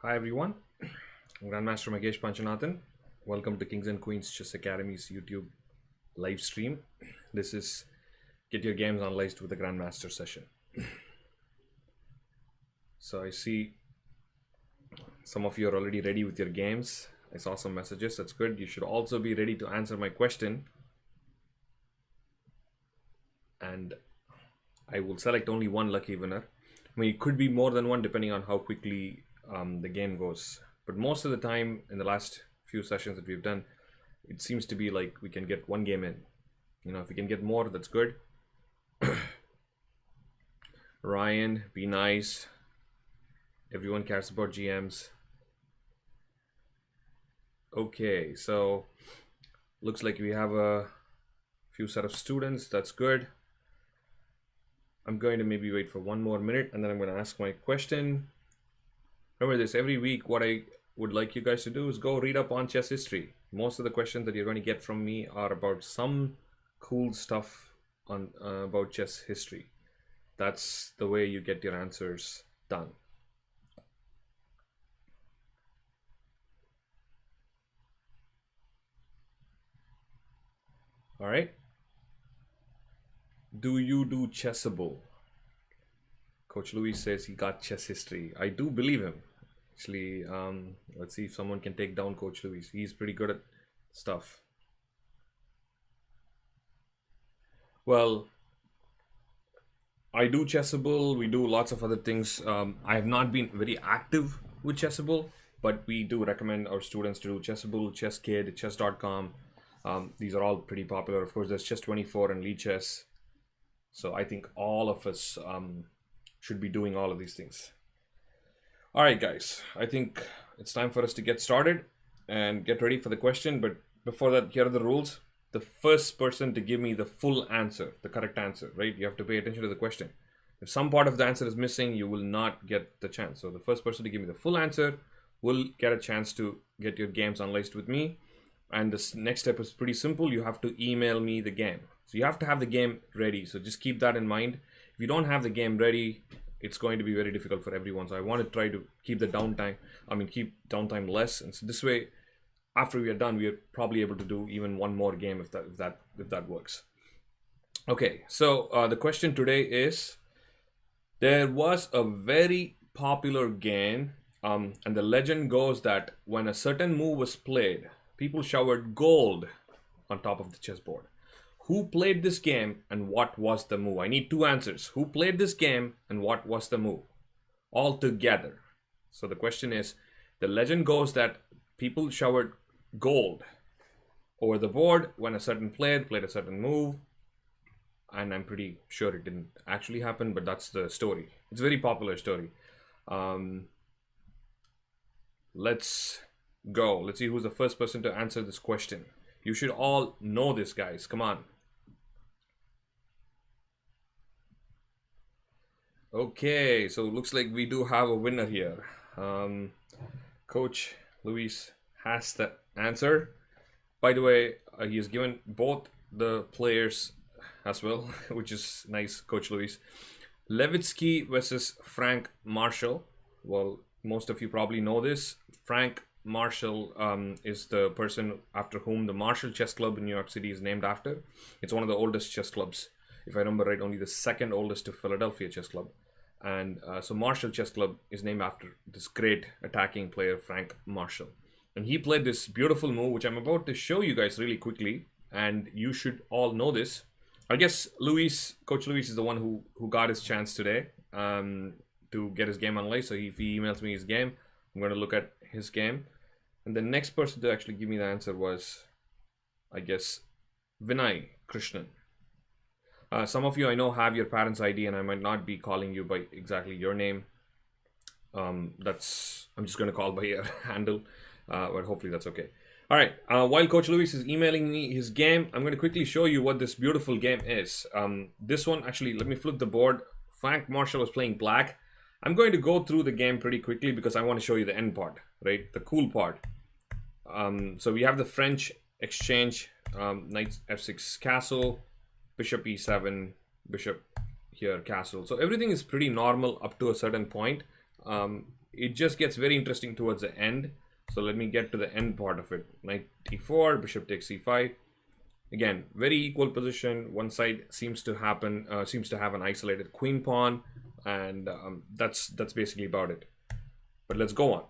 Hi everyone, Grandmaster Magesh Panchanathan. Welcome to Kings and Queens Chess Academy's YouTube live stream. This is Get Your Games Analyzed with the Grandmaster session. So I see some of you are already ready with your games. I saw some messages, that's good. You should also be ready to answer my question. And I will select only one lucky winner. I mean, it could be more than one depending on how quickly the game goes. But most of the time in the last few sessions that we've done, it seems to be like we can get one game in. You know, if we can get more, that's good. Ryan, be nice. Everyone cares about GMs. Okay, so looks like we have a few set of students. That's good. I'm going to maybe wait for one more minute and then I'm going to ask my question. Remember this, every week what I would like you guys to do is go read up on chess history. Most of the questions that you're going to get from me are about some cool stuff on about chess history. That's the way you get your answers done. All right. Do you do Chessable? Coach Louis says he got chess history. I do believe him. Actually, let's see if someone can take down Coach Louis. He's pretty good at stuff. Well, I do Chessable. We do lots of other things. I have not been very active with Chessable, but we do recommend our students to do Chessable, ChessKid, Chess.com. These are all pretty popular. Of course, there's Chess24 and Lead Chess. So I think all of us should be doing all of these things. All right, guys, I think it's time for us to get started and get ready for the question. But before that, here are the rules. The first person to give me the full answer, the correct answer, right? You have to pay attention to the question. If some part of the answer is missing, you will not get the chance. So the first person to give me the full answer will get a chance to get your games analyzed with me. And this next step is pretty simple. You have to email me the game. So you have to have the game ready. So just keep that in mind. If you don't have the game ready, it's going to be very difficult for everyone. So I want to try to keep the downtime, keep downtime less. And so this way, after we are done, we are probably able to do even one more game if that works. Okay, so the question today is, there was a very popular game, and the legend goes that when a certain move was played, people showered gold on top of the chessboard. Who played this game and what was the move? I need two answers. Who played this game and what was the move? All together. So the question is, the legend goes that people showered gold over the board when a certain player played a certain move. And I'm pretty sure it didn't actually happen, but that's the story. It's a very popular story. Let's go. Let's see who's the first person to answer this question. You should all know this, guys. Come on. Okay, so it looks like we do have a winner here. Coach Luis has the answer. By the way, he has given both the players as well, which is nice, Coach Luis. Levitsky versus Frank Marshall. Well, most of you probably know this. Frank Marshall is the person after whom the Marshall Chess Club in New York City is named after. It's one of the oldest chess clubs. If I remember right, only the second oldest to Philadelphia Chess Club. And so Marshall Chess Club is named after this great attacking player, Frank Marshall. And he played this beautiful move, which I'm about to show you guys really quickly. And you should all know this. I guess Coach Luis is the one who got his chance today to get his game analyzed. So if he emails me his game, I'm going to look at his game. And the next person to actually give me the answer was, I guess, Vinay Krishnan. Some of you I know have your parents' ID, and I might not be calling you by exactly your name. I'm just going to call by your handle, but hopefully that's okay. All right, while Coach Luis is emailing me his game, I'm going to quickly show you what this beautiful game is. This one, actually, let me flip the board. Frank Marshall was playing black. I'm going to go through the game pretty quickly because I want to show you the end part, right? The cool part. So we have the French exchange, knight f6 castle, bishop e7, bishop here castle. So everything is pretty normal up to a certain point. it just gets very interesting towards the end. So let me get to the end part of it. Knight d4, bishop takes c5. Again, very equal position. One side seems to have an isolated queen pawn, and that's basically about it. But let's go on.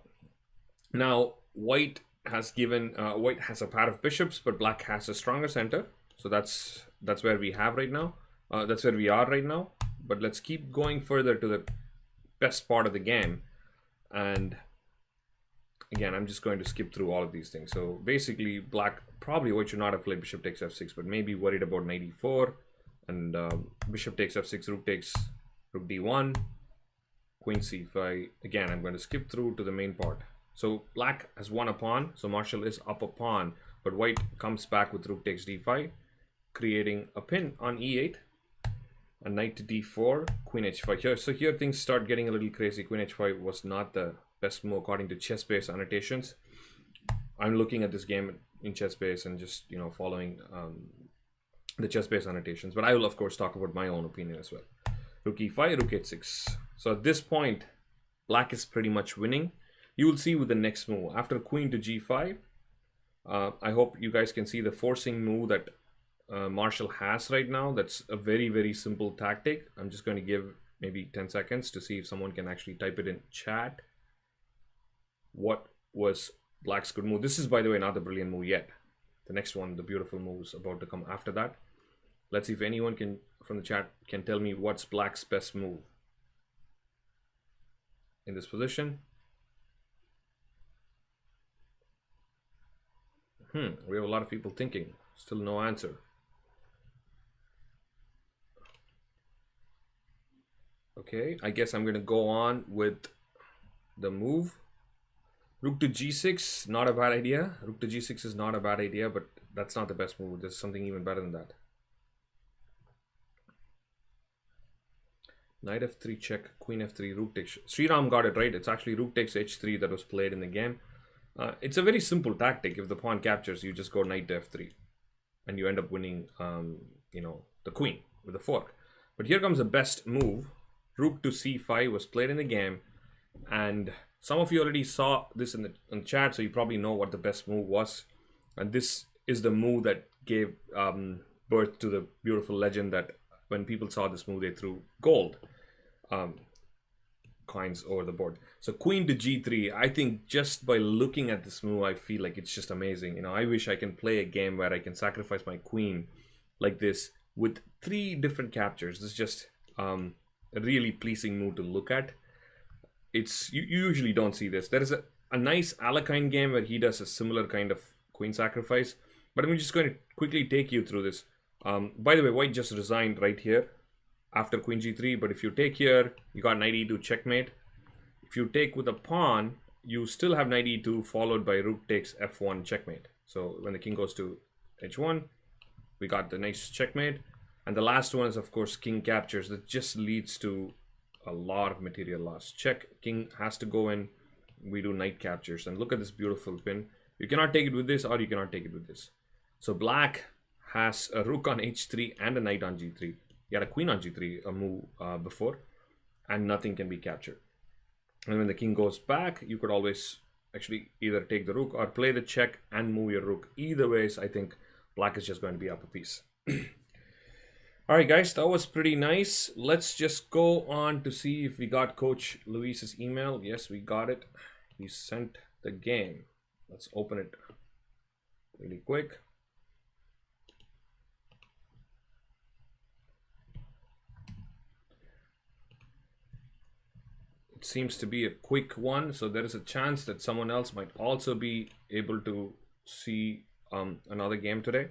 Now, white has a pair of bishops, but black has a stronger center. So that's where we have right now. That's where we are right now. But let's keep going further to the best part of the game. And again, I'm just going to skip through all of these things. So basically, white should not have played bishop takes f6, but maybe worried about knight e4, and bishop takes f6, rook d1, queen c5. Again, I'm going to skip through to the main part. So black has won a pawn, so Marshall is up a pawn, but white comes back with rook takes d5, creating a pin on e8, and knight to d4, queen h5. Here things start getting a little crazy. Queen h5 was not the best move according to chess-based annotations. I'm looking at this game in chess-based and just following the chess-based annotations, but I will of course talk about my own opinion as well. Rook e5, rook h6. So at this point, black is pretty much winning. You will see with the next move after queen to g5. I hope you guys can see the forcing move that Marshall has right now. That's a very, very simple tactic. I'm just going to give maybe 10 seconds to see if someone can actually type it in chat. What was black's good move? This is, by the way, not the brilliant move yet. The next one, the beautiful move, is about to come after that. Let's see if anyone from the chat can tell me what's black's best move in this position. We have a lot of people thinking. Still no answer. Okay, I guess I'm going to go on with the move. Rook to g6, not a bad idea. Rook to g6 is not a bad idea, but that's not the best move. There's something even better than that. Knight f3 check, queen f3, rook takes. Sriram got it right. It's actually rook takes h3 that was played in the game. It's a very simple tactic. If the pawn captures, you just go knight to f3, and you end up winning, the queen with a fork. But here comes the best move. Rook to c5 was played in the game, and some of you already saw this in the chat, so you probably know what the best move was. And this is the move that gave birth to the beautiful legend that when people saw this move, they threw gold coins over the board. So queen to g3, I think just by looking at this move, I feel like it's just amazing. I wish I can play a game where I can sacrifice my queen like this with 3 different captures. This is just a really pleasing move to look at. You usually don't see this. There is a nice Alekhine game where he does a similar kind of queen sacrifice, but I'm just going to quickly take you through this. By the way, white just resigned right here after queen g3, but if you take here, you got knight e2 checkmate. If you take with a pawn, you still have knight e2 followed by rook takes f1 checkmate. So when the king goes to h1, we got the nice checkmate. And the last one is, of course, king captures. That just leads to a lot of material loss. Check, king has to go in. We do knight captures. And look at this beautiful pin. You cannot take it with this, or you cannot take it with this. So black has a rook on h3 and a knight on g3. He had a queen on g3, a move before, and nothing can be captured. And when the king goes back, you could always actually either take the rook or play the check and move your rook. Either ways, I think black is just going to be up a piece. Alright guys, that was pretty nice. Let's just go on to see if we got Coach Luis's email. Yes, we got it. He sent the game. Let's open it really quick. It seems to be a quick one, so there is a chance that someone else might also be able to see another game today.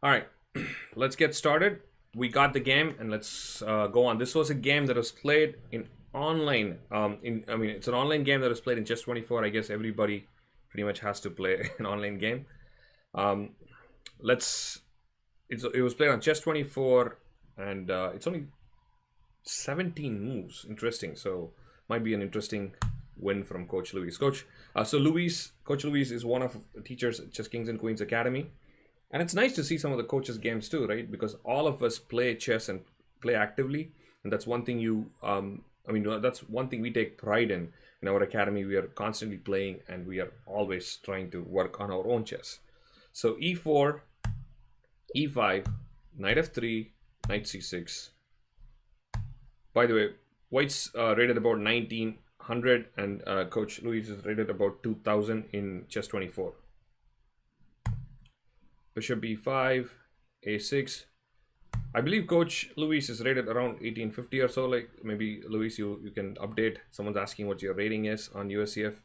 All right, let's get started. We got the game, and let's go on. This was a game that was played in online. It's an online game that was played in Chess24. I guess everybody pretty much has to play an online game. It was played on Chess24, and it's only 17 moves. Interesting. So might be an interesting win from Coach Luis. Coach Luis is one of the teachers at Chess Kings and Queens Academy. And it's nice to see some of the coaches' games too, right? Because all of us play chess and play actively. And that's one thing that's one thing we take pride in. In our academy, we are constantly playing and we are always trying to work on our own chess. So e4, e5, knight f3, knight c6. By the way, White's rated about 1900 and Coach Luis is rated about 2000 in Chess 24. Bishop b5, a6. I believe Coach Luis is rated around 1850 or so. Like maybe Luis, you can update. Someone's asking what your rating is on USCF,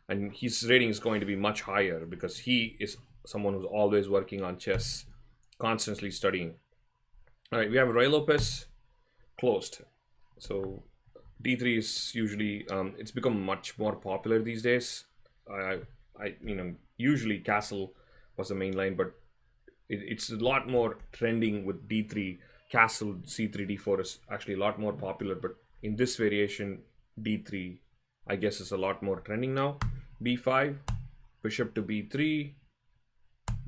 and his rating is going to be much higher because he is someone who's always working on chess, constantly studying. All right, we have Ray Lopez closed. So d3 is usually it's become much more popular these days. Usually castle was the main line, but it's a lot more trending with d3. Castle c3 d4 is actually a lot more popular, but in this variation d3 I guess is a lot more trending now. b5, bishop to b3,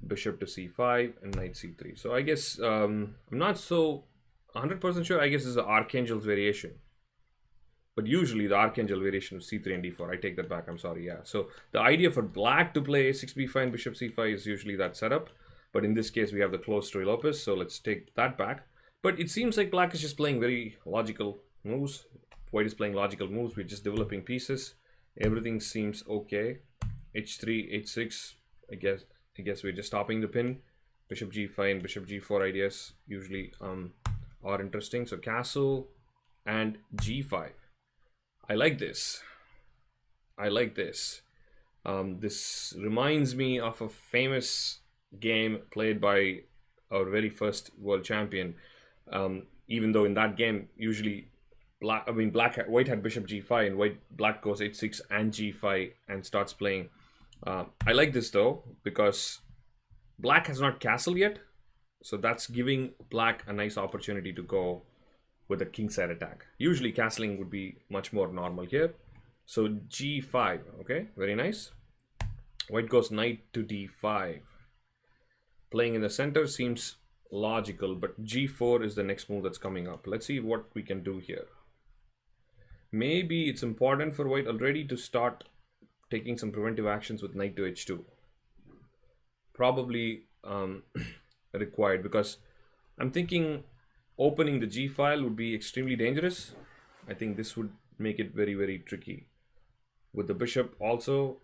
bishop to c5, and knight c3. So I guess I'm not so 100% sure. I guess it's the Archangel's variation, but usually the Archangel variation of c3 and d4. I take that back, I'm sorry. Yeah, so the idea for black to play a6 b5 and bishop c5 is usually that setup. But in this case, we have the closed Ruy Lopez, so let's take that back. But it seems like black is just playing very logical moves. White is playing logical moves. We're just developing pieces. Everything seems okay. h3, h6. I guess we're just stopping the pin. Bishop g5 and bishop g4 ideas usually are interesting. So castle and g5. I like this. I like this. This reminds me of a famous game played by our very first world champion. Even though in that game usually white had bishop g5 and black goes h6 and g5 and starts playing. I like this though because black has not castled yet, so that's giving black a nice opportunity to go with a kingside attack. Usually castling would be much more normal here. So g5, okay, very nice. White goes knight to d5. Playing in the center seems logical, but g4 is the next move that's coming up. Let's see what we can do here. Maybe it's important for white already to start taking some preventive actions with knight to h2. Probably required, because I'm thinking opening the g file would be extremely dangerous. I think this would make it very, very tricky. With the bishop also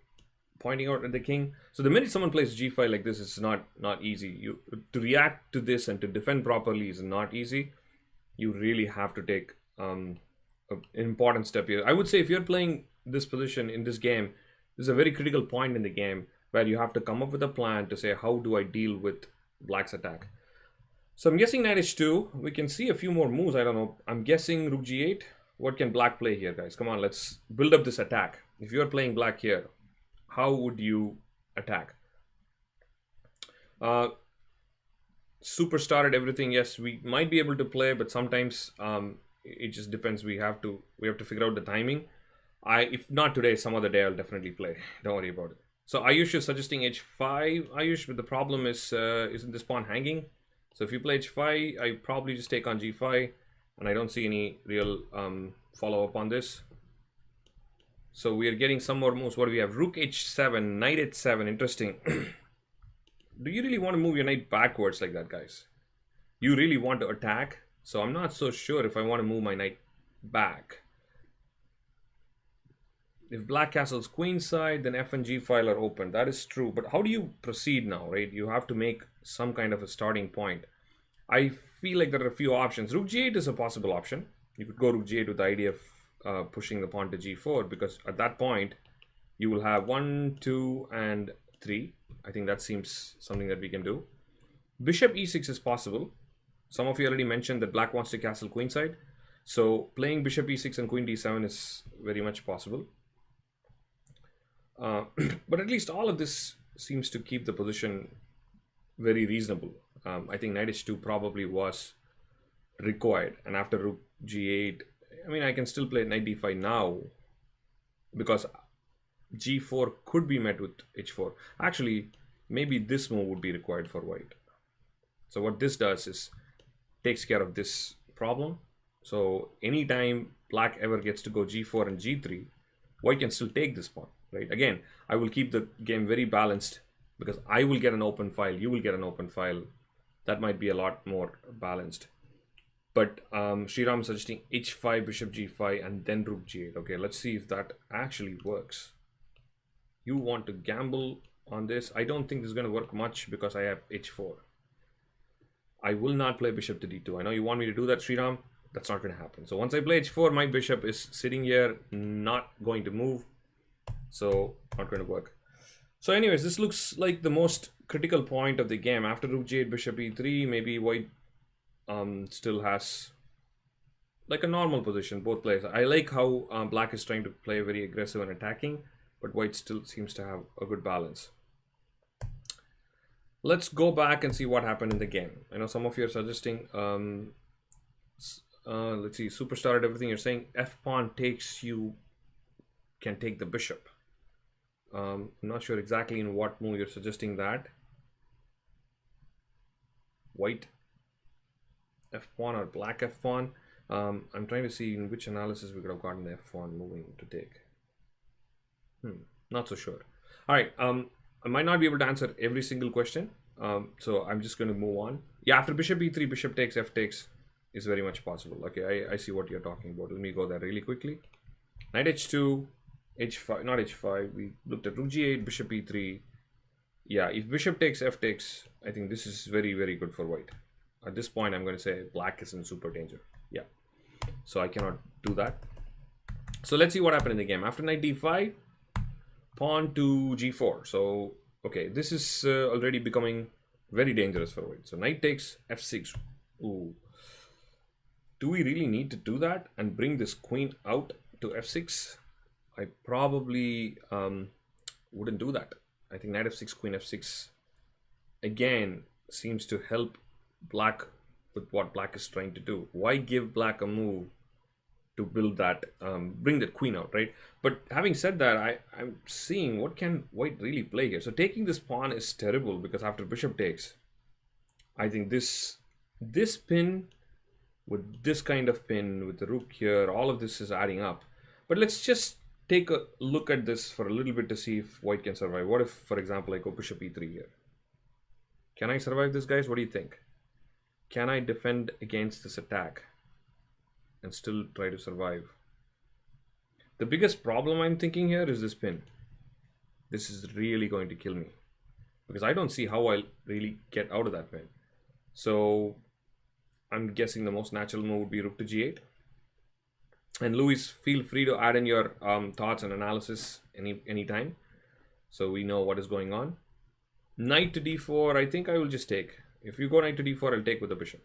pointing out at the king. So the minute someone plays g5 like this, it's not easy. To react to this and to defend properly is not easy. You really have to take an important step here. I would say if you're playing this position in this game, this is a very critical point in the game where you have to come up with a plan to say, how do I deal with black's attack? So I'm guessing knight h2. We can see a few more moves. I don't know. I'm guessing rook g8. What can black play here, guys? Come on, let's build up this attack. If you're playing black here, how would you attack? Superstar at everything. Yes, we might be able to play, but sometimes it just depends. We have to figure out the timing. If not today, some other day I'll definitely play. Don't worry about it. So Ayush is suggesting h5. Ayush, but the problem is isn't this pawn hanging? So if you play h5, I probably just take on g5, and I don't see any real follow-up on this. So we are getting some more moves. What do we have? Rook h7, knight h7. Interesting. Do you really want to move your knight backwards like that, guys? You really want to attack? So I'm not so sure if I want to move my knight back. If black castles queenside, then f and g file are open. That is true. But how do you proceed now, right? You have to make some kind of a starting point. I feel like there are a few options. Rook g8 is a possible option. You could go rook g8 with the idea of pushing the pawn to g4, because at that point you will have 1, 2, and 3. I think that seems something that we can do. Bishop e6 is possible. Some of you already mentioned that black wants to castle queenside. So playing bishop e6 and queen d7 is very much possible. But at least all of this seems to keep the position very reasonable. I think knight h2 probably was required. And after rook g8, I mean, I can still play knight d5 now. because g4 could be met with h4. Actually, maybe this move would be required for white. So what this does is takes care of this problem. So anytime black ever gets to go g4 and g3, white can still take this pawn, right? Again, I will keep the game very balanced because I will get an open file, you will get an open file. That might be a lot more balanced. But Sriram is suggesting h5, bishop g5, and then rook g8. Okay, let's see if that actually works. You want to gamble on this? I don't think this is going to work much because I have h4. I will not play bishop to d2. I know you want me to do that, Sriram. That's not going to happen. So once I play h4, my bishop is sitting here, not going to move. So not going to work. So anyways, this looks like the most critical point of the game. After rook g8, bishop e3, maybe white still has like a normal position, both players. I like how black is trying to play very aggressive and attacking, but white still seems to have a good balance. Let's go back and see what happened in the game. I know some of you are suggesting, let's see, superstar at everything. You're saying f pawn takes, you can take the bishop. I'm not sure exactly in what move you're suggesting that. White f pawn or black f pawn. I'm trying to see in which analysis we could have gotten the f pawn moving to take. Not so sure. All right. I might not be able to answer every single question. So I'm just going to move on. Yeah, after bishop e3, bishop takes, f takes is very much possible. Okay, I see what you're talking about. Let me go there really quickly. Knight h2, h5, not h5. We looked at rook g8, bishop e3. Yeah, if bishop takes, f takes, I think this is very, very good for white. At this point, I'm going to say black is in super danger. Yeah, so I cannot do that. So let's see what happened in the game. After knight d5, pawn to g4. So, okay, this is already becoming very dangerous for white. So knight takes f6. Ooh. Do we really need to do that and bring this queen out to f6? I probably wouldn't do that. I think knight f6, queen f6 again seems to help black with what black is trying to do. Why give black a move to build that, bring that queen out, right? But having said that, I'm seeing what can white really play here. So taking this pawn is terrible because after bishop takes, I think this pin with this kind of pin with the rook here, all of this is adding up. But let's just take a look at this for a little bit to see if white can survive. What if, for example, I go bishop e3 here? Can I survive this, guys? What do you think? Can I defend against this attack and still try to survive? The biggest problem I'm thinking here is this pin. This is really going to kill me because I don't see how I'll really get out of that pin. So I'm guessing the most natural move would be rook to g8. And Louis, feel free to add in your thoughts and analysis anytime, so we know what is going on. Knight to d4, I think I will just take. If you go knight to d4, I'll take with the bishop.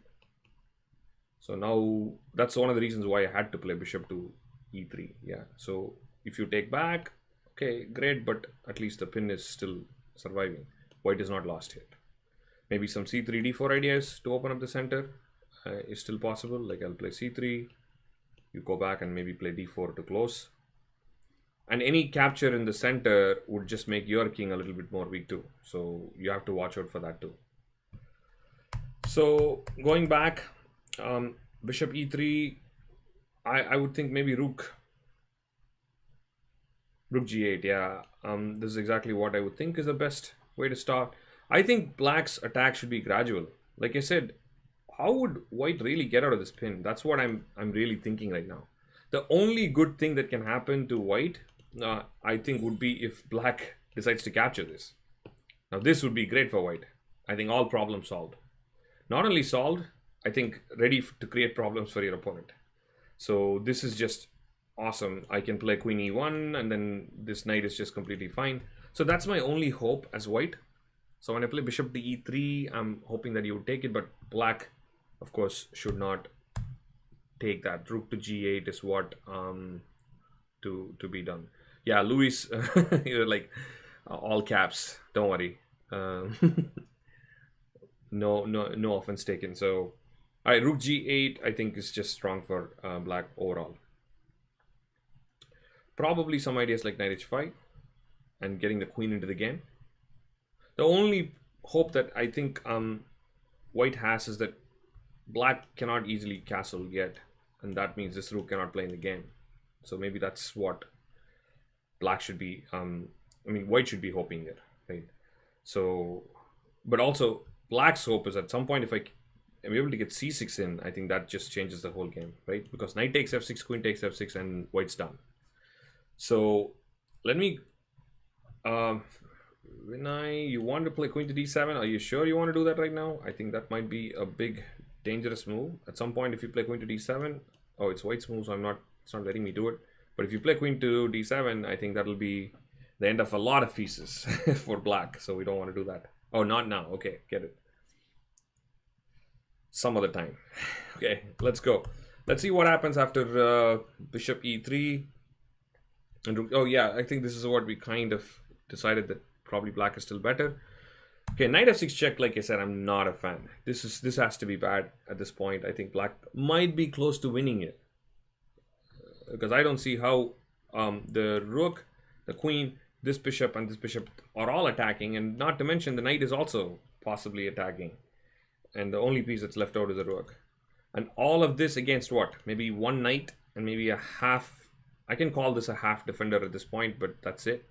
So now that's one of the reasons why I had to play bishop to e3. Yeah, so if you take back, okay, great, but at least the pin is still surviving. White is not lost yet. Maybe some c3, d4 ideas to open up the center is still possible. Like I'll play c3, you go back and maybe play d4 to close. And any capture in the center would just make your king a little bit more weak too. So you have to watch out for that too. So going back, bishop e3, I would think maybe rook g8. Yeah, this is exactly what I would think is the best way to start. I think black's attack should be gradual. Like I said, how would white really get out of this pin? That's what I'm really thinking right now. The only good thing that can happen to white, I think, would be if black decides to capture this. Now this would be great for white. I think all problems solved. Not only solved, I think ready to create problems for your opponent. So this is just awesome. I can play queen e1 and then this knight is just completely fine. So that's my only hope as white. So when I play bishop to e3, I'm hoping that you would take it, but black, of course, should not take that. Rook to g8 is what to be done. Yeah, Louis, you're like all caps. Don't worry. No offense taken. So, all right, rook g8 I think is just strong for black overall. Probably some ideas like knight h5 and getting the queen into the game. The only hope that I think white has is that black cannot easily castle yet, and that means this rook cannot play in the game. So maybe that's what black should be. I mean, white should be hoping here, right? So, but also black's hope is at some point if I am able to get c6 in, I think that just changes the whole game, right? Because knight takes f6, queen takes f6, and white's done. So let me. Vinay, you want to play queen to d7? Are you sure you want to do that right now? I think that might be a big dangerous move. At some point, if you play queen to d7, oh, it's white's move, so it's not letting me do it. But if you play queen to d7, I think that'll be the end of a lot of pieces for black. So we don't want to do that. Oh, not now. Okay, get it. Some other time. Okay, let's go. Let's see what happens after bishop e3. And oh yeah, I think this is what we kind of decided, that probably black is still better. Okay, knight f6 check. Like I said, I'm not a fan. This has to be bad at this point. I think black might be close to winning it, because I don't see how the rook, the queen, this bishop, and this bishop are all attacking, and not to mention the knight is also possibly attacking, and the only piece that's left out is the rook. And all of this against what? Maybe one knight and maybe a half. I can call this a half defender at this point, but that's it.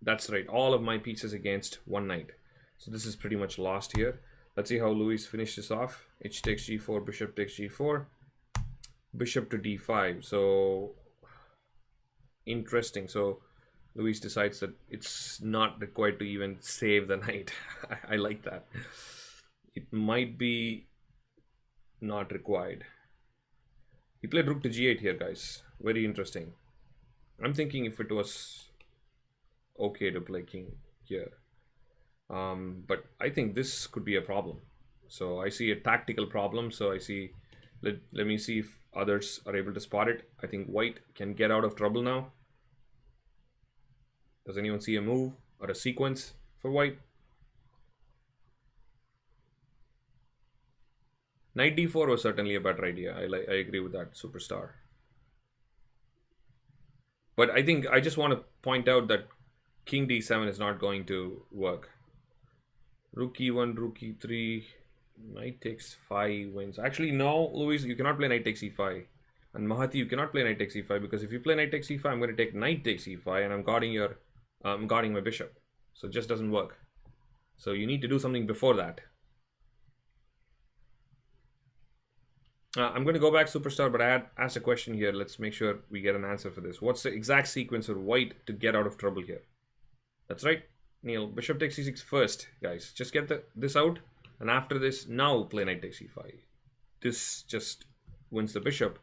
That's right, all of my pieces against one knight. So this is pretty much lost here. Let's see how Louis finishes off. H takes g4, bishop takes g4, bishop to d5. So interesting. So Louis decides that it's not required to even save the knight. I like that. It might be not required. He played rook to g8 here, guys. Very interesting. I'm thinking if it was okay to play king here. But I think this could be a problem. So I see a tactical problem. So I see, let me see if others are able to spot it. I think white can get out of trouble now. Does anyone see a move or a sequence for white? Knight d4 was certainly a better idea. I agree with that, superstar. But I think I just want to point out that king d7 is not going to work. Rook e1, rook e3, knight takes 5 wins. Actually, no, Louis, you cannot play knight takes e5. And Mahati, you cannot play knight takes e5, because if you play knight takes e5, I'm going to take knight takes e5, and I'm guarding my bishop. So it just doesn't work. So you need to do something before that. I'm going to go back, superstar, but I had asked a question here. Let's make sure we get an answer for this. What's the exact sequence for white to get out of trouble here? That's right, Neil. Bishop takes c6 first, guys. Just get this out, and after this, now play knight takes e5. This just wins the bishop,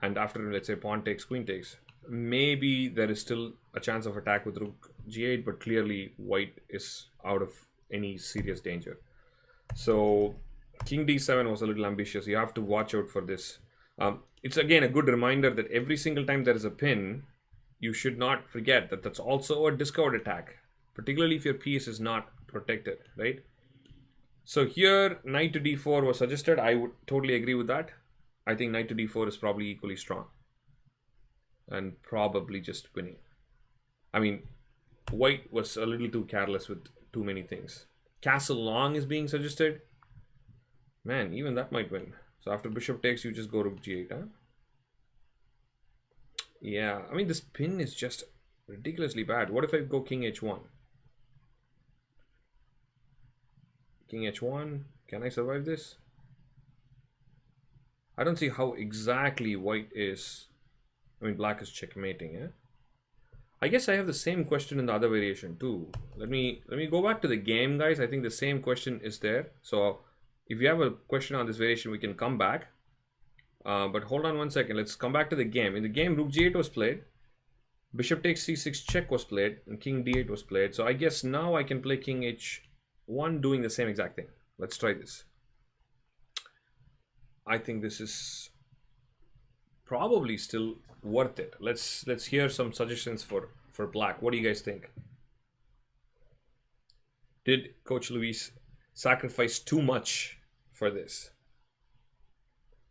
and after, let's say, pawn takes, queen takes, maybe there is still a chance of attack with rook g8, but clearly white is out of any serious danger. So king d7 was a little ambitious. You have to watch out for this. It's again a good reminder that every single time there is a pin, you should not forget that that's also a discovered attack, particularly if your piece is not protected, right? So here, knight to d4 was suggested. I would totally agree with that. I think knight to d4 is probably equally strong and probably just winning. I mean, white was a little too careless with too many things. Castle long is being suggested. Man, even that might win. So after bishop takes, you just go rook g8, huh? Yeah, I mean, this pin is just ridiculously bad. What if I go king h1? King h1, can I survive this? I don't see how exactly white is, I mean, black is checkmating, yeah? I guess I have the same question in the other variation too. Let me go back to the game, guys. I think the same question is there. So if you have a question on this variation, we can come back. But hold on one second. Let's come back to the game. In the game, rook g8 was played. Bishop takes c6 check was played. And king d8 was played. So I guess now I can play king h1 doing the same exact thing. Let's try this. I think this is probably still worth it. Let's hear some suggestions for black. What do you guys think? Did Coach Luis sacrifice too much for this?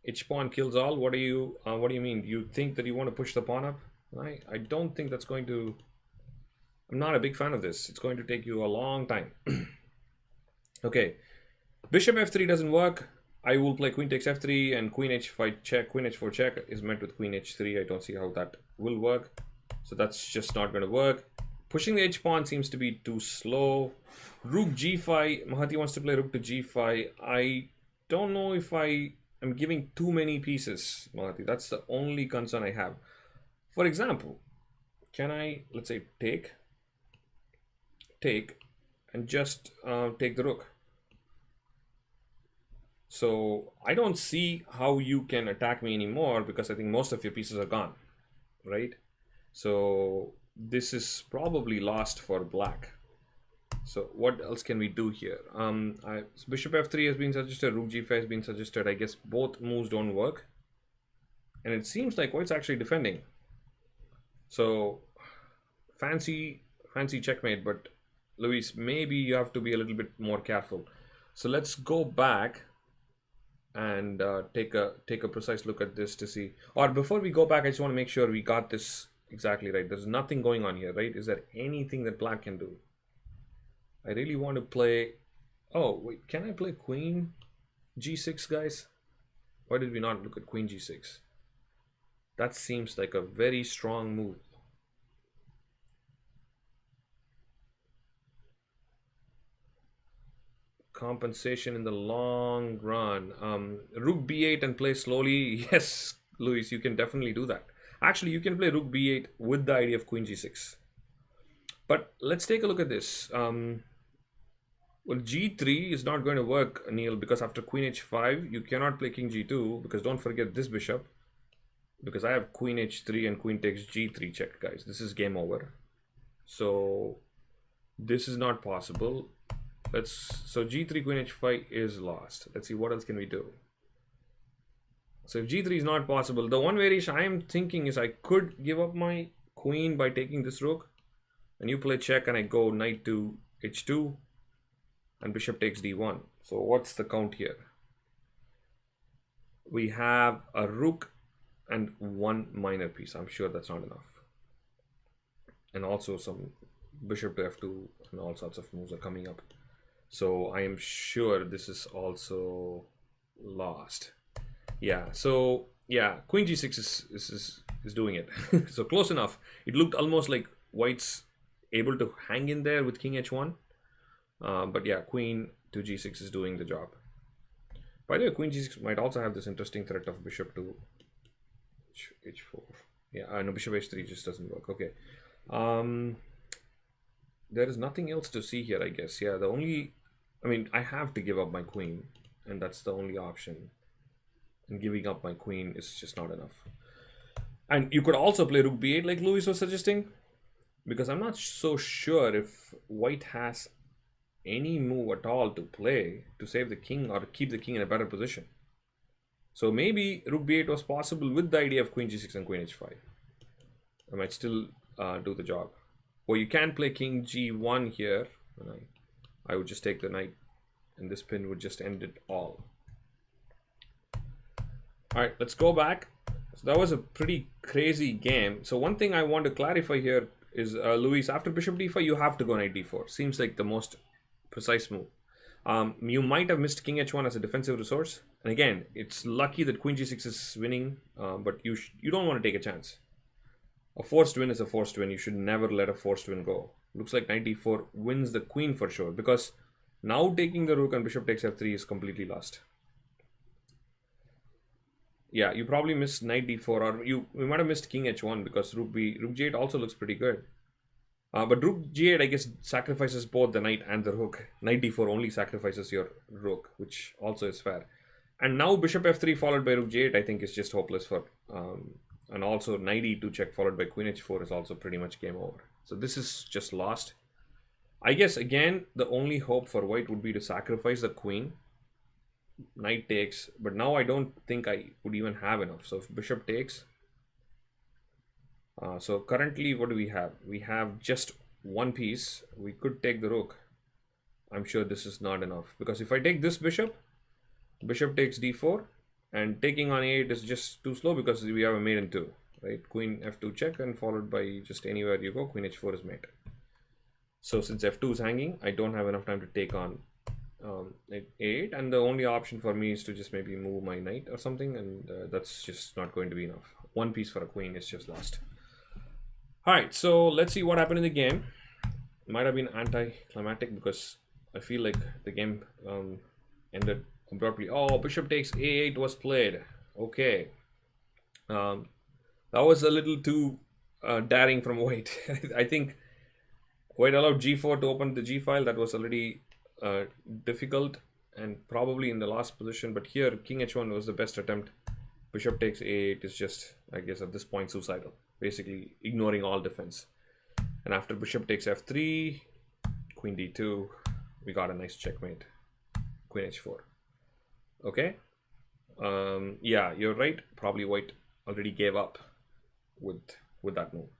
H pawn kills all. What do you mean? Do you think that you want to push the pawn up? I don't think that's going to... I'm not a big fan of this. It's going to take you a long time. Okay, bishop f3 doesn't work. I will play queen takes f3 and queen h5 check. Queen h4 check is met with queen h3. I don't see how that will work. So that's just not going to work. Pushing the h pawn seems to be too slow. Rook g5. Mahati wants to play rook to g5. I don't know if I am giving too many pieces, Mahati. That's the only concern I have. For example, can I, let's say, take, and just take the rook? So I don't see how you can attack me anymore because I think most of your pieces are gone, right? So this is probably lost for black. So what else can we do here? Bishop f3 has been suggested, rook g5 has been suggested. I guess both moves don't work. And it seems like white's actually defending. So fancy checkmate, but Luis, maybe you have to be a little bit more careful. So let's go back and take a precise look at this to see. Or before we go back, I just want to make sure we got this exactly right. There's nothing going on here, right? Is there anything that black can do? I really want to play... Oh, wait, can I play queen g6, guys? Why did we not look at queen g6? That seems like a very strong move. Compensation in the long run. Rook b8 and play slowly. Yes, Luis, you can definitely do that. Actually, you can play rook b8 with the idea of queen g6. But let's take a look at this. Well, g3 is not going to work, Neil, because after queen h5, you cannot play king g2, because don't forget this bishop, because I have queen h3 and queen takes g3 check, guys. This is game over. So this is not possible. So g3 queen h5 is lost. Let's see what else can we do. So if g3 is not possible, the one variation I am thinking is I could give up my queen by taking this rook, and you play check and I go knight to h2 and bishop takes d1. So what's the count here? We have a rook and one minor piece. I'm sure that's not enough. And also some bishop to f2 and all sorts of moves are coming up. So I am sure this is also lost. Yeah, so yeah, queen g6 is doing it. So close enough. It looked almost like white's able to hang in there with king h1. But yeah, queen to g6 is doing the job. By the way, queen g6 might also have this interesting threat of bishop to h4. Yeah, no, bishop h3 just doesn't work. Okay. There is nothing else to see here, I guess. Yeah, the only... I mean, I have to give up my queen, and that's the only option. And giving up my queen is just not enough. And you could also play rook b8 like Louis was suggesting, because I'm not so sure if white has any move at all to play to save the king or keep the king in a better position. So maybe rook b8 was possible with the idea of queen g6 and queen h5. I might still do the job. Or you can play king g1 here. And I would just take the knight, and this pin would just end it all. All right, let's go back. So that was a pretty crazy game. So one thing I want to clarify here is, Luis, after bishop d5, you have to go knight d4. Seems like the most precise move. You might have missed king h1 as a defensive resource. And again, it's lucky that queen g6 is winning, but you don't want to take a chance. A forced win is a forced win. You should never let a forced win go. Looks like knight d4 wins the queen for sure, because now taking the rook and bishop takes f3 is completely lost. Yeah, you probably missed knight d4, or you might have missed king h1 because rook g8 also looks pretty good. But rook g8, I guess, sacrifices both the knight and the rook. Knight d4 only sacrifices your rook, which also is fair. And now bishop f3 followed by rook g8, I think, is just hopeless for... and also knight e2 check followed by queen h4 is also pretty much game over. So this is just lost. I guess, again, the only hope for white would be to sacrifice the queen. Knight takes, but now I don't think I would even have enough. So if bishop takes... so currently, what do we have? We have just one piece. We could take the rook. I'm sure this is not enough, because if I take this bishop, bishop takes d4, and taking on a8 is just too slow because we have a mate in 2. right? Queen f2 check, and followed by just anywhere you go, queen h4 is mate. So since f2 is hanging, I don't have enough time to take on a8, and the only option for me is to just maybe move my knight or something, and that's just not going to be enough. One piece for a queen is just lost. All right, so let's see what happened in the game. It might have been anticlimactic because I feel like the game ended abruptly. Oh, bishop takes a8 was played. Okay, that was a little too daring from white. I think white allowed g4 to open the g file. That was already difficult and probably in the last position, but here king h1 was the best attempt. Bishop takes a8 is just, I guess at this point, suicidal, basically ignoring all defense. And after bishop takes f3, queen d2, we got a nice checkmate. Queen h4. Okay. Yeah, you're right. Probably white already gave up with that move.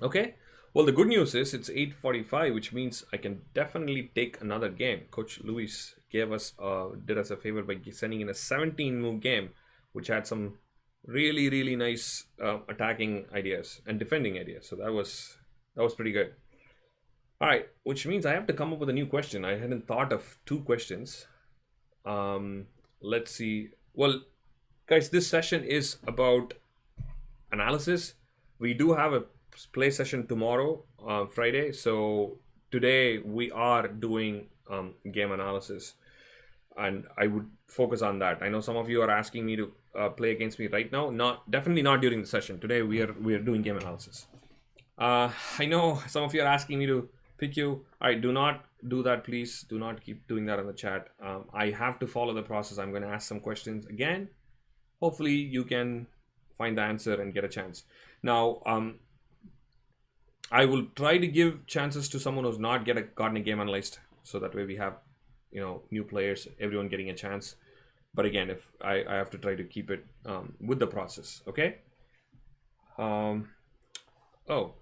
Okay. Well, the good news is it's 8:45, which means I can definitely take another game. Coach Luis did us a favor by sending in a 17-move game, which had some really nice attacking ideas and defending ideas. So that was pretty good. All right, which means I have to come up with a new question. I hadn't thought of two questions. Let's see. Well, guys, this session is about analysis. We do have a play session tomorrow, Friday. So today we are doing game analysis, and I would focus on that. I know some of you are asking me to play against me right now. Definitely not during the session. Today we are doing game analysis. I know some of you are asking me to pick you. All right, do not do that, please. Do not keep doing that in the chat. I have to follow the process. I'm going to ask some questions again. Hopefully you can find the answer and get a chance. Now, I will try to give chances to someone who's not gotten a game analyzed, so that way we have, new players, everyone getting a chance. But again, if I have to try to keep it with the process, okay? Oh,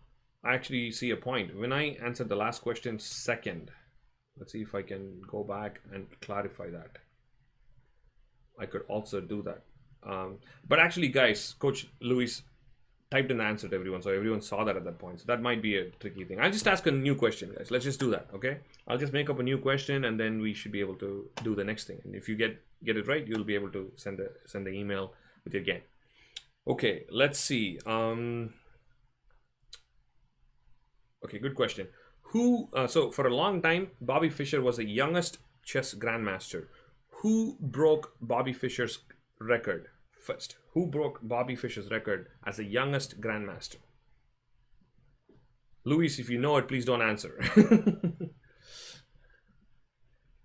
I actually see a point. When I answered the last question second, let's see if I can go back and clarify that. I could also do that. But actually, guys, Coach Luis typed in the answer to everyone, so everyone saw that at that point. So that might be a tricky thing. I'll just ask a new question, guys. Let's just do that, okay? I'll just make up a new question, and then we should be able to do the next thing. And if you get it right, you'll be able to send the email with your game. Okay, let's see. Okay, good question. So for a long time, Bobby Fischer was the youngest chess grandmaster. Who broke Bobby Fischer's record first? Who broke Bobby Fischer's record as the youngest grandmaster? Luis, if you know it, please don't answer.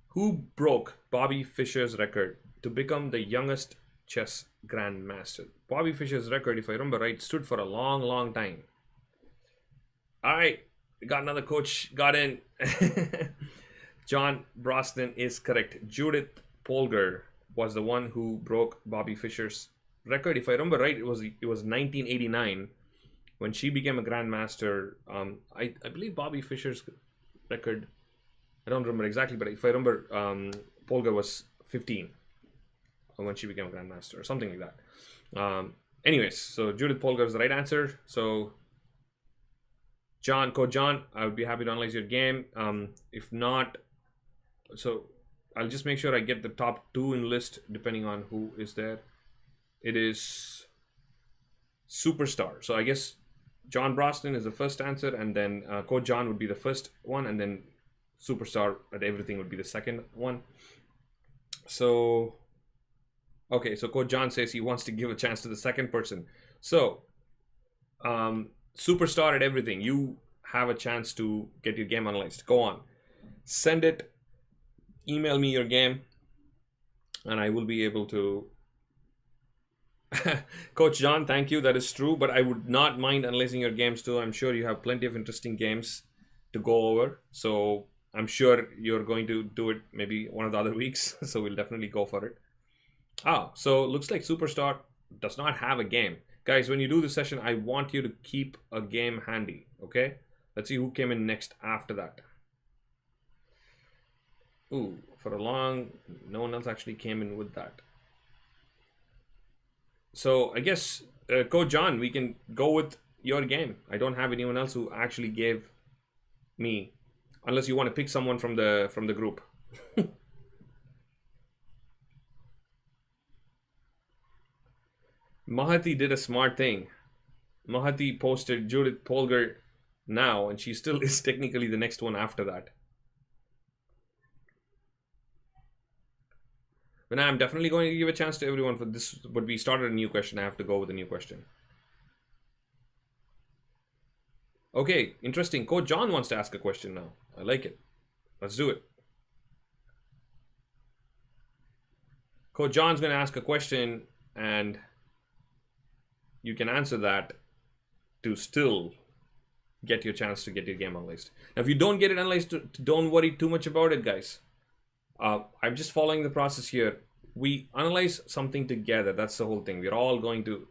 Who broke Bobby Fischer's record to become the youngest chess grandmaster? Bobby Fischer's record, if I remember right, stood for a long time. All right, we got another coach, got in. John Brosnan is correct. Judith Polgar was the one who broke Bobby Fischer's record. If I remember right, it was 1989 when she became a grandmaster. I believe Bobby Fischer's record, I don't remember exactly, but if I remember, Polgar was 15 when she became a grandmaster or something like that. Anyways, so Judith Polgar is the right answer. So Coach John, I would be happy to analyze your game. If not, so I'll just make sure I get the top 2 in list depending on who is there. It is Superstar. So I guess John Brosnan is the first answer, and then Coach John would be the first one, and then Superstar at everything would be the second one. So, okay, so Coach John says he wants to give a chance to the second person. So, Superstar at everything, you have a chance to get your game analyzed. Go on, send it, email me your game, and I will be able to. Coach John, thank you, that is true, but I would not mind analyzing your games too. I'm sure you have plenty of interesting games to go over, so I'm sure you're going to do it maybe one of the other weeks. So we'll definitely go for it. So looks like Superstar does not have a game. Guys, when you do the session, I want you to keep a game handy, okay? Let's see who came in next after that. Ooh, for a long, no one else actually came in with that. So I guess Coach John, we can go with your game. I don't have anyone else who actually gave me, unless you want to pick someone from the group. Mahati did a smart thing. Mahati posted Judith Polgar now, and she still is technically the next one after that. But I'm definitely going to give a chance to everyone for this, but we started a new question. I have to go with a new question. Okay, interesting. Coach John wants to ask a question now. I like it. Let's do it. Coach John's going to ask a question, and you can answer that to still get your chance to get your game analyzed. Now, if you don't get it analyzed, don't worry too much about it, guys. I'm just following the process here. We analyze something together. That's the whole thing. We're all going to...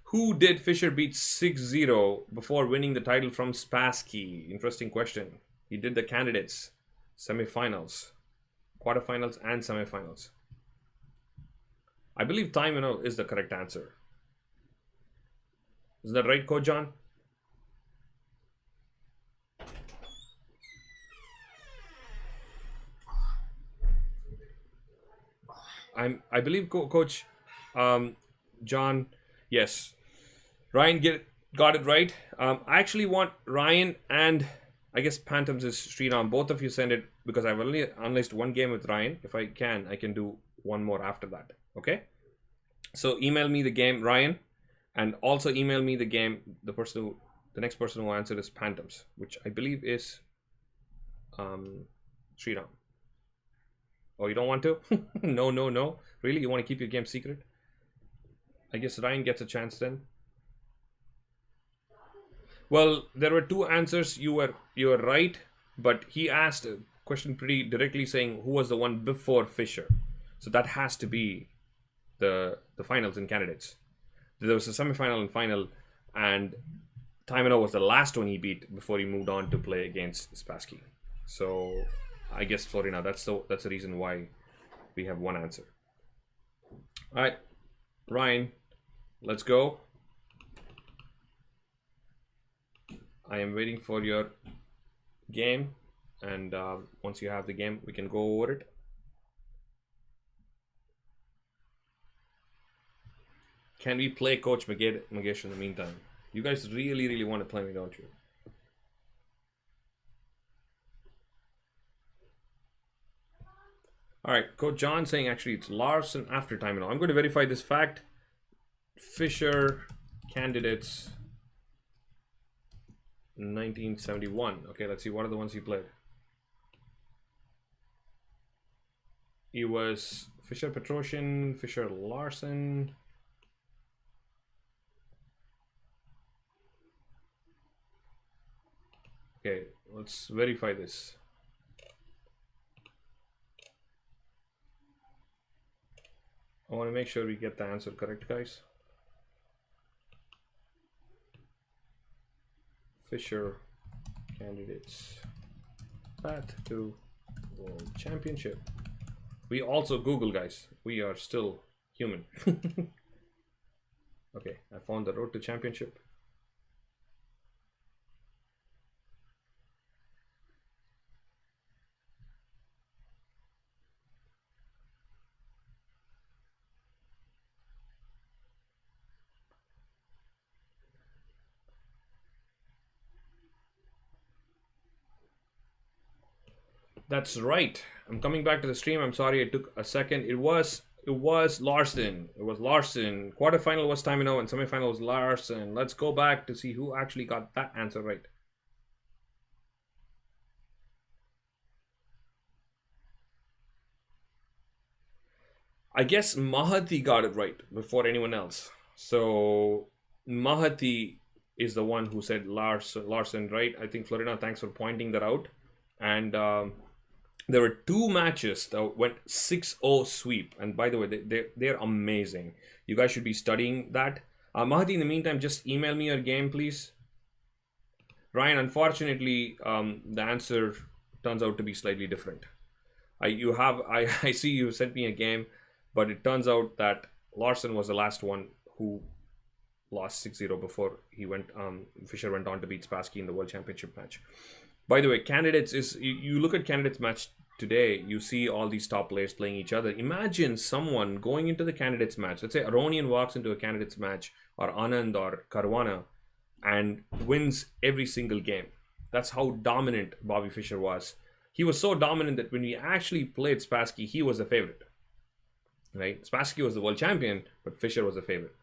Who did Fisher beat 6-0 before winning the title from Spassky? Interesting question. He did the candidates, semifinals, quarterfinals, and semifinals. I believe Taimino is the correct answer. Is that right, Coach John? I believe Coach John, yes. Ryan got it right. I actually want Ryan and I guess Phantoms is Sriram. Both of you send it because I've only analyzed one game with Ryan. If I can do one more after that. Okay? So email me the game, Ryan, and also email me the game. The next person who answered is Phantoms, which I believe is Sriram. Oh, you don't want to? No. Really? You want to keep your game secret? I guess Ryan gets a chance then. Well, there were two answers. You were right, but he asked a question pretty directly saying who was the one before Fisher. So that has to be the finals and candidates. There was a semifinal and final, and Taimino was the last one he beat before he moved on to play against Spassky. So I guess Florina, that's the reason why we have one answer. All right, Ryan, let's go. I am waiting for your game, and once you have the game, we can go over it. Can we play Coach Magesh in the meantime? You guys really want to play me, don't you? All right, Coach John saying actually it's Larson after time. I'm going to verify this fact. Fisher candidates 1971. Okay, let's see. What are the ones he played? He was Fisher Petrosian, Fisher Larson. Okay, let's verify this. I want to make sure we get the answer correct, guys. Fisher candidates path to World Championship. We also Google, guys. We are still human. Okay, I found the road to championship. That's right. I'm coming back to the stream. I'm sorry it took a second. It was Larson. It was Larson. Quarterfinal was Taimino and semifinal was Larson. Let's go back to see who actually got that answer right. I guess Mahati got it right before anyone else. So Mahati is the one who said Larson, right? I think Florina, thanks for pointing that out. And there were two matches that went 6-0 sweep. And by the way, they're amazing. You guys should be studying that. Mahati, in the meantime, just email me your game, please. Ryan, unfortunately, the answer turns out to be slightly different. I see you sent me a game, but it turns out that Larson was the last one who lost 6-0 before Fisher went on to beat Spassky in the World Championship match. By the way, candidates is you look at candidates match today, you see all these top players playing each other. Imagine someone going into the candidates match. Let's say Aronian walks into a candidates match, or Anand or Caruana, and wins every single game. That's how dominant Bobby Fischer was. He was so dominant that when we actually played Spassky, he was the favorite. Right? Spassky was the world champion, but Fischer was the favorite.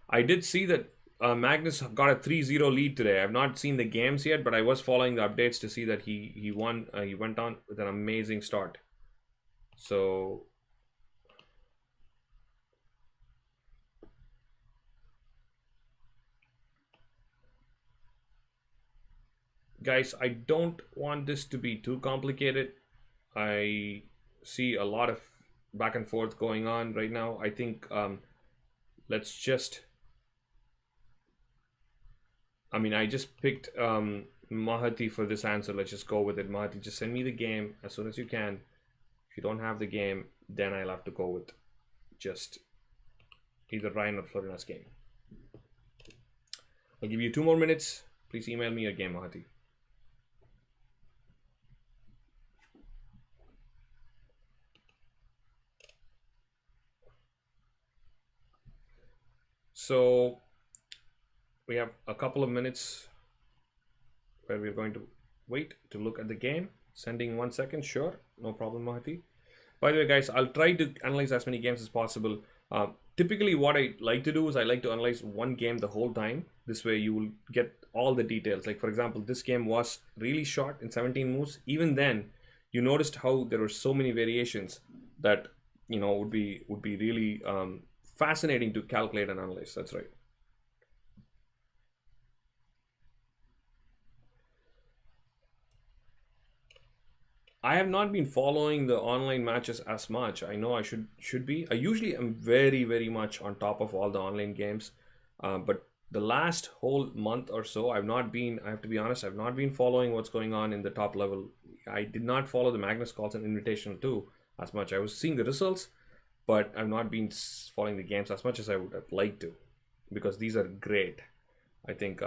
I did see that Magnus got a 3-0 lead today. I've not seen the games yet, but I was following the updates to see that he won. He went on with an amazing start. So guys, I don't want this to be too complicated. I see a lot of back and forth going on right now. I think let's just, I just picked Mahati for this answer. Let's just go with it. Mahati, just send me the game as soon as you can. If you don't have the game, then I'll have to go with just either Ryan or Florina's game. I'll give you 2 more minutes. Please email me your game, Mahati. So we have a couple of minutes where we're going to wait to look at the game. Sending 1 second, sure, no problem, Mahati. By the way, guys, I'll try to analyze as many games as possible. Typically, what I like to do is I like to analyze one game the whole time. This way, you will get all the details. Like, for example, this game was really short in 17 moves. Even then, you noticed how there were so many variations that would be really fascinating to calculate and analyze. That's right. I have not been following the online matches as much. I know I should be. I usually am very much on top of all the online games, but the last whole month or so, I've not been. I have to be honest. I've not been following what's going on in the top level. I did not follow the Magnus Carlsen Invitational 2 as much. I was seeing the results, but I've not been following the games as much as I would have liked to, because these are great. I think.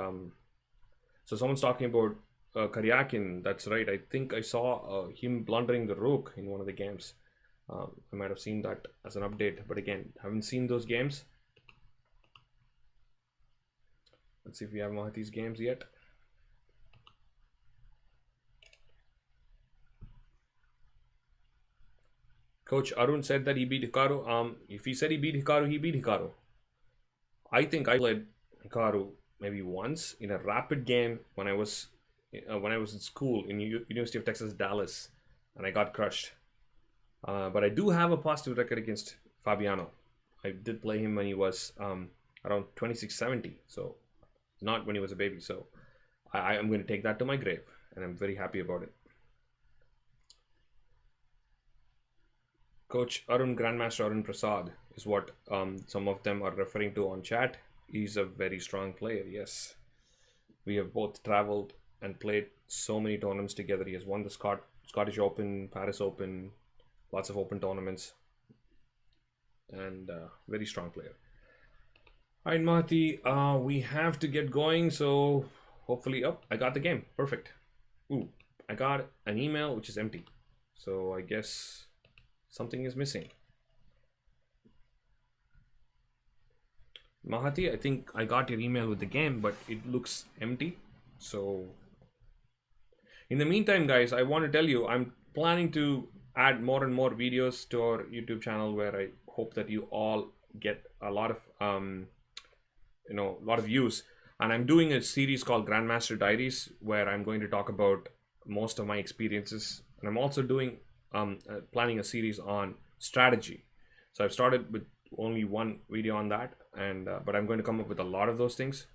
So someone's talking about Karyakin. That's right. I think I saw him blundering the rook in one of the games. I might have seen that as an update, but again, haven't seen those games. Let's see if we have Mahati's games yet. Coach Arun said that he beat Hikaru. If he said he beat Hikaru, he beat Hikaru. I think I played Hikaru maybe once in a rapid game when I was in school in University of Texas, Dallas, and I got crushed. But I do have a positive record against Fabiano. I did play him when he was around 2670, so not when he was a baby. So I am going to take that to my grave, and I'm very happy about it. Coach Arun, Grandmaster Arun Prasad is what some of them are referring to on chat. He's a very strong player, yes. We have both traveled and played so many tournaments together. He has won the Scottish Open, Paris Open, lots of open tournaments, and very strong player. All right, Mahati, we have to get going, so hopefully, I got the game. Perfect. Ooh, I got an email which is empty, so I guess something is missing. Mahati, I think I got your email with the game, but it looks empty. So in the meantime, guys, I want to tell you, I'm planning to add more and more videos to our YouTube channel, where I hope that you all get a lot of views. And I'm doing a series called Grandmaster Diaries, where I'm going to talk about most of my experiences. And I'm also doing planning a series on strategy. So I've started with only one video on that, and but I'm going to come up with a lot of those things.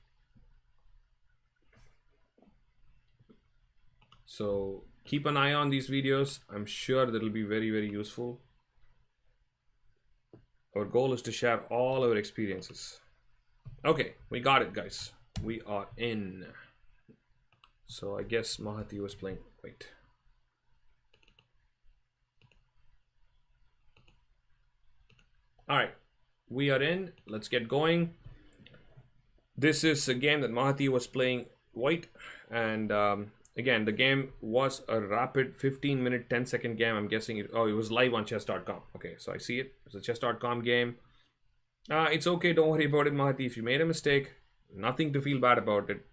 So keep an eye on these videos. I'm sure that it'll be very useful. Our goal is to share all our experiences. Okay, we got it, guys. We are in. So I guess Mahati was playing. Wait. All right, we are in. Let's get going. This is a game that Mahati was playing white, and again, the game was a rapid 15-minute, 10-second game. I'm guessing it. Oh, it was live on chess.com. Okay, so I see it. It's a chess.com game. It's okay. Don't worry about it, Mahati. If you made a mistake, nothing to feel bad about it.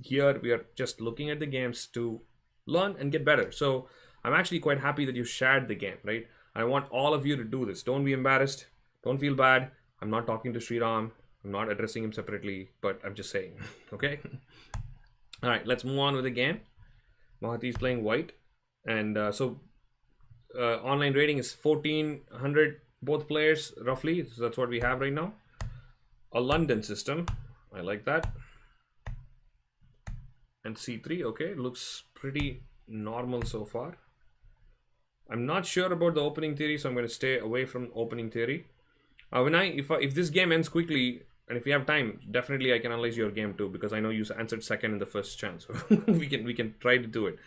Here we are just looking at the games to learn and get better. So I'm actually quite happy that you shared the game, right? I want all of you to do this. Don't be embarrassed. Don't feel bad. I'm not talking to Sriram. I'm not addressing him separately, but I'm just saying, okay? All right, let's move on with the game. Mahati is playing white. And online rating is 1400, both players, roughly. So that's what we have right now. A London system. I like that. And C3, okay, looks pretty normal so far. I'm not sure about the opening theory, so I'm going to stay away from opening theory. If this game ends quickly, and if you have time, definitely I can analyze your game too, because I know you answered second in the first chance. So we can try to do it.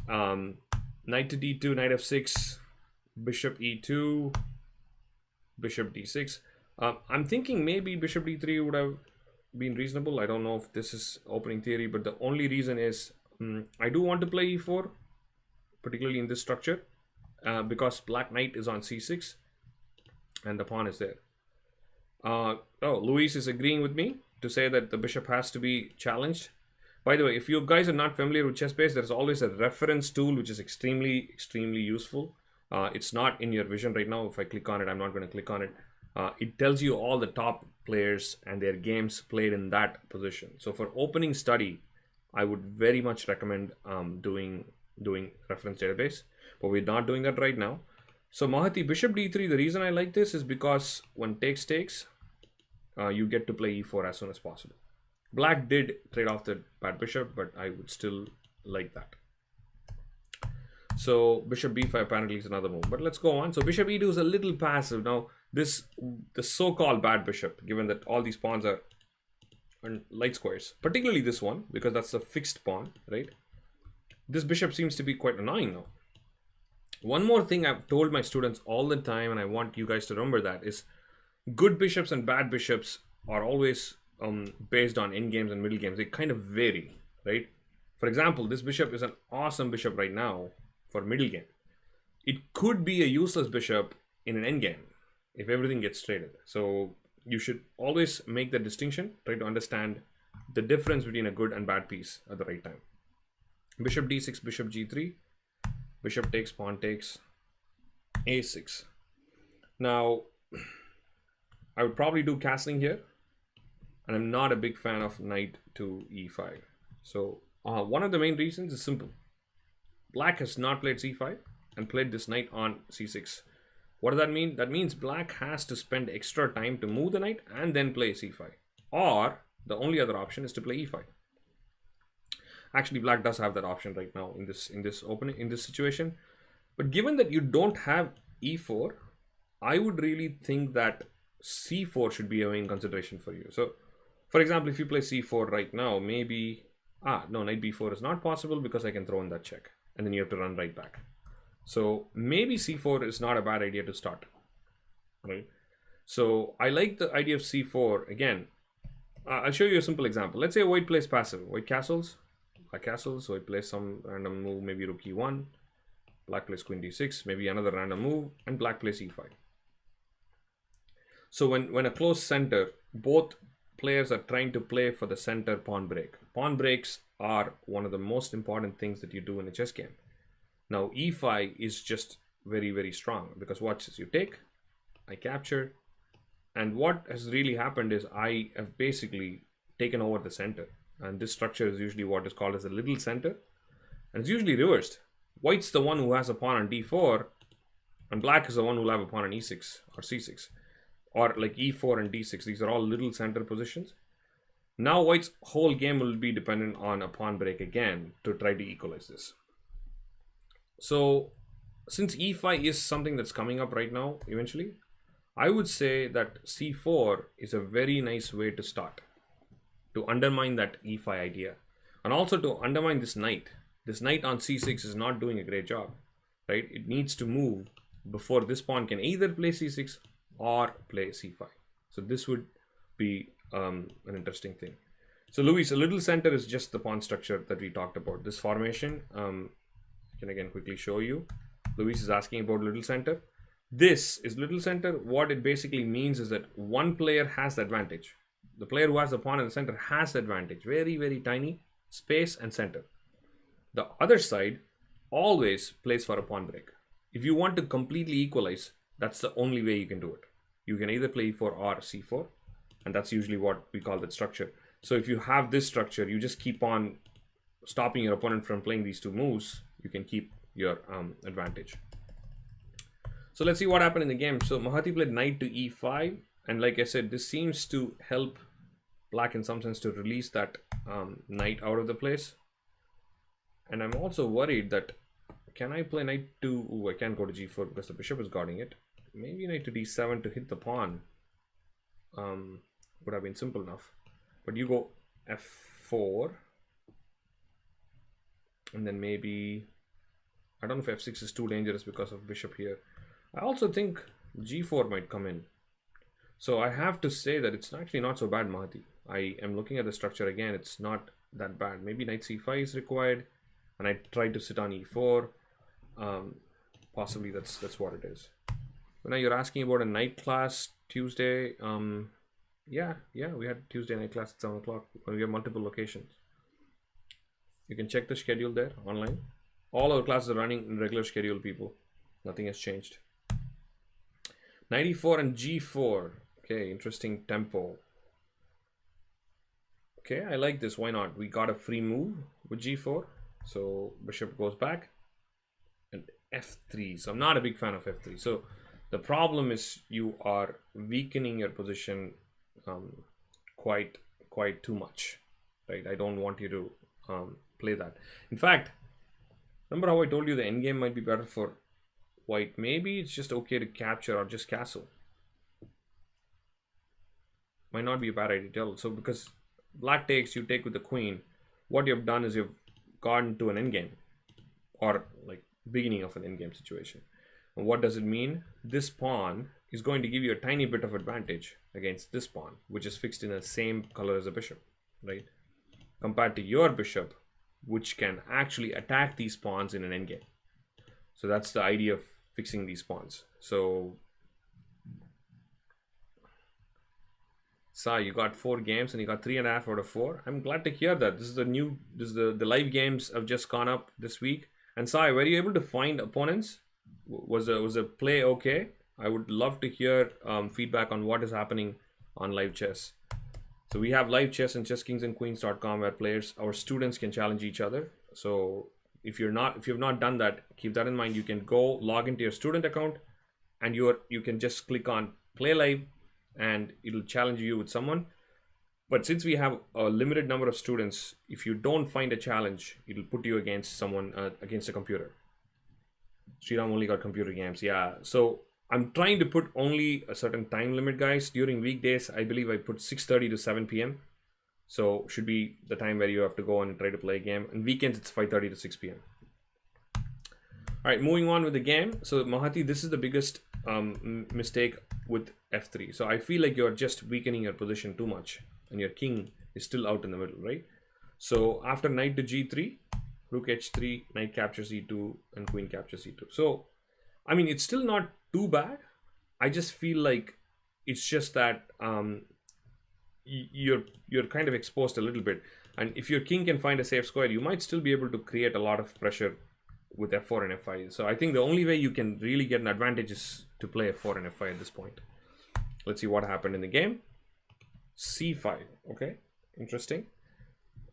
Knight to D2, knight F6, bishop E2, bishop D6. I'm thinking maybe bishop D3 would have been reasonable. I don't know if this is opening theory, but the only reason is I do want to play E4, particularly in this structure, because black knight is on C6 and the pawn is there. Oh, Luis is agreeing with me to say that the bishop has to be challenged. By the way, if you guys are not familiar with ChessBase, there's always a reference tool which is extremely useful. It's not in your vision right now. If I click on it, I'm not going to click on it. It tells you all the top players and their games played in that position. So for opening study, I would very much recommend doing reference database, but we're not doing that right now. So Mahati, bishop d3, the reason I like this is because when takes, you get to play e4 as soon as possible. Black did trade off the bad bishop, but I would still like that. So bishop b5 apparently is another move, but let's go on. So bishop e2 is a little passive. Now the so-called bad bishop, given that all these pawns are on light squares, particularly this one, because that's a fixed pawn, right? This bishop seems to be quite annoying now. One more thing I've told my students all the time, and I want you guys to remember that, is good bishops and bad bishops are always based on end games and middle games. They kind of vary, right? For example, this bishop is an awesome bishop right now for middle game. It could be a useless bishop in an end game if everything gets traded. So you should always make the distinction, try to understand the difference between a good and bad piece at the right time. Bishop d6, bishop g3, bishop takes, pawn takes, a6. Now, I would probably do castling here, and I'm not a big fan of knight to e5. So one of the main reasons is simple. Black has not played c5 and played this knight on c6. What does that mean? That means black has to spend extra time to move the knight and then play c5. Or the only other option is to play e5. Actually, black does have that option right now in this situation. But given that you don't have e4, I would really think that c4 should be a main consideration for you. So, for example, if you play c4 right now, maybe no, knight b4 is not possible because I can throw in that check, and then you have to run right back. So maybe c4 is not a bad idea to start, right? So I like the idea of c4. Again, I'll show you a simple example. Let's say white plays passive. White castles, black castles. So it plays some random move, maybe rook e1. Black plays queen d6, maybe another random move, and black plays e5. So when a close center, both players are trying to play for the center pawn break. Pawn breaks are one of the most important things that you do in a chess game. Now e5 is just very strong, because watch this, you take, I capture, and what has really happened is I have basically taken over the center, and this structure is usually what is called as a little center, and it's usually reversed. White's the one who has a pawn on d4, and black is the one who will have a pawn on e6 or c6, or like e4 and d6. These are all little center positions. Now white's whole game will be dependent on a pawn break again to try to equalize this. So since e5 is something that's coming up right now eventually, I would say that c4 is a very nice way to start, to undermine that e5 idea, and also to undermine this knight. This knight on c6 is not doing a great job, right? It needs to move before this pawn can either play c6 or play c5. So this would be an interesting thing. So Luis, a little center is just the pawn structure that we talked about. This formation, I can again quickly show you. Luis is asking about little center. This is little center. What it basically means is that one player has the advantage. The player who has the pawn in the center has the advantage. Very, very tiny space and center. The other side always plays for a pawn break. If you want to completely equalize, that's the only way you can do it. You can either play e4 or c4, and that's usually what we call that structure. So if you have this structure, you just keep on stopping your opponent from playing these two moves. You can keep your advantage. So let's see what happened in the game. So Mahati played knight to e5, and like I said, this seems to help black in some sense to release that knight out of the place. And I'm also worried that, can I play knight to, I can't go to g4 because the bishop is guarding it. Maybe knight to d7 to hit the pawn would have been simple enough. But you go f4, and then maybe, I don't know if f6 is too dangerous because of bishop here. I also think g4 might come in. So I have to say that it's actually not so bad, Mahati. I am looking at the structure again, it's not that bad. Maybe knight c5 is required, and I tried to sit on e4. Possibly that's what it is. But now you're asking about a night class Tuesday. Yeah, we had Tuesday night class at 7 o'clock. We have multiple locations. You can check the schedule there online. All our classes are running in regular schedule, people. Nothing has changed. 94 and g4. Okay, interesting tempo. Okay, I like this. Why not? We got a free move with g4. So bishop goes back. And f3. So I'm not a big fan of f3. So the problem is you are weakening your position quite too much, right? I don't want you to play that. In fact, remember how I told you the endgame might be better for white? Maybe it's just okay to capture or just castle. Might not be a bad idea to tell. So because black takes, you take with the queen. What you've done is you've gone to an endgame, or like beginning of an endgame situation. And what does it mean? This pawn is going to give you a tiny bit of advantage against this pawn, which is fixed in the same color as a bishop, right? Compared to your bishop, which can actually attack these pawns in an endgame. So that's the idea of fixing these pawns. So Sai, you got 4 games and you got 3.5 out of 4. I'm glad to hear that. This is the live games have just gone up this week. And Sai, were you able to find opponents? Was a play okay? I would love to hear feedback on what is happening on live chess. So we have live chess and chesskingsandqueens.com where our students can challenge each other. So if you've not done that, keep that in mind. You can go log into your student account, and you can just click on play live, and it'll challenge you with someone. But since we have a limited number of students, if you don't find a challenge, it'll put you against someone, against a computer. Sriram only got computer games. Yeah. So I'm trying to put only a certain time limit, guys. During weekdays, I believe I put 6:30 to 7 p.m. So should be the time where you have to go and try to play a game. And weekends, it's 5:30 to 6 p.m. All right, moving on with the game. So Mahati, this is the biggest mistake with f3. So I feel like you're just weakening your position too much, and your king is still out in the middle, right? So after knight to g3, rook h3, knight captures e2, and queen captures e2. So I mean, it's still not too bad. I just feel like it's just that you're kind of exposed a little bit. And if your king can find a safe square, you might still be able to create a lot of pressure with f4 and f5. So I think the only way you can really get an advantage is to play f4 and f5 at this point. Let's see what happened in the game. c5. Okay, interesting.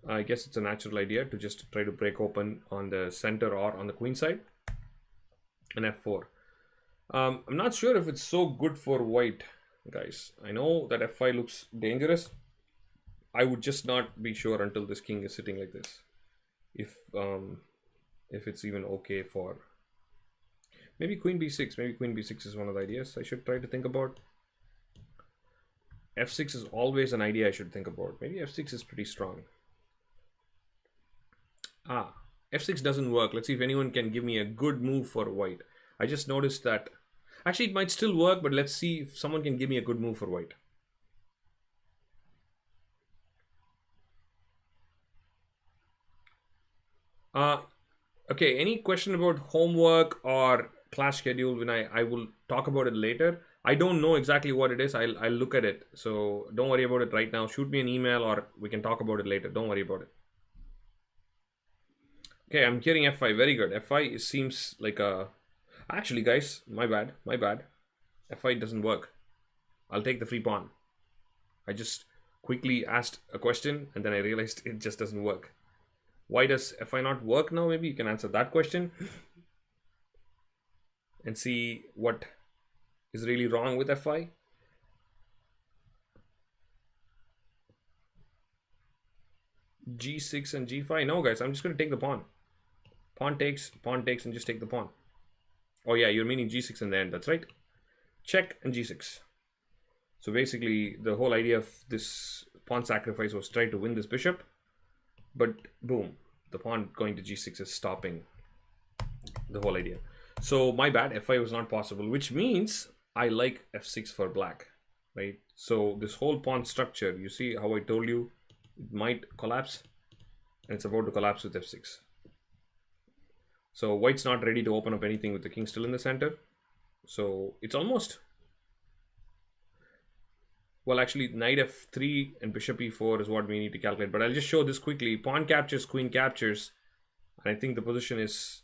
I guess it's a natural idea to just try to break open on the center or on the queen side. And f4. I'm not sure if it's so good for white, guys. I know that f5 looks dangerous. I would just not be sure until this king is sitting like this. If it's even okay for maybe queen b6. Maybe queen b6 is one of the ideas I should try to think about. f6 is always an idea I should think about. Maybe f6 is pretty strong. f6 doesn't work. Let's see if anyone can give me a good move for white. I just noticed that Actually, it might still work, but let's see if someone can give me a good move for white. Uh, okay, any question about homework or class schedule? When I will talk about it later. I don't know exactly what it is. I'll look at it. So don't worry about it right now. Shoot me an email or we can talk about it later. Don't worry about it. Okay, I'm hearing f5. Very good. f5 seems like a... Actually, guys, my bad. My bad. f5 doesn't work. I'll take the free pawn. I just quickly asked a question and then I realized it just doesn't work. Why does fi not work now? Maybe you can answer that question and see what is really wrong with fi. G6 and g5. No, guys, I'm just going to take the pawn. Pawn takes, and just take the pawn. Oh yeah, you're meaning g6 in the end. That's right. Check and g6. So basically, the whole idea of this pawn sacrifice was try to win this bishop. But boom, the pawn going to g6 is stopping the whole idea. So my bad, f5 was not possible, which means I like f6 for black, right? So this whole pawn structure, you see how I told you it might collapse, and it's about to collapse with f6. So white's not ready to open up anything with the king still in the center. So it's almost... Well, actually, knight f3 and bishop e4 is what we need to calculate. But I'll just show this quickly. Pawn captures, queen captures. And I think the position is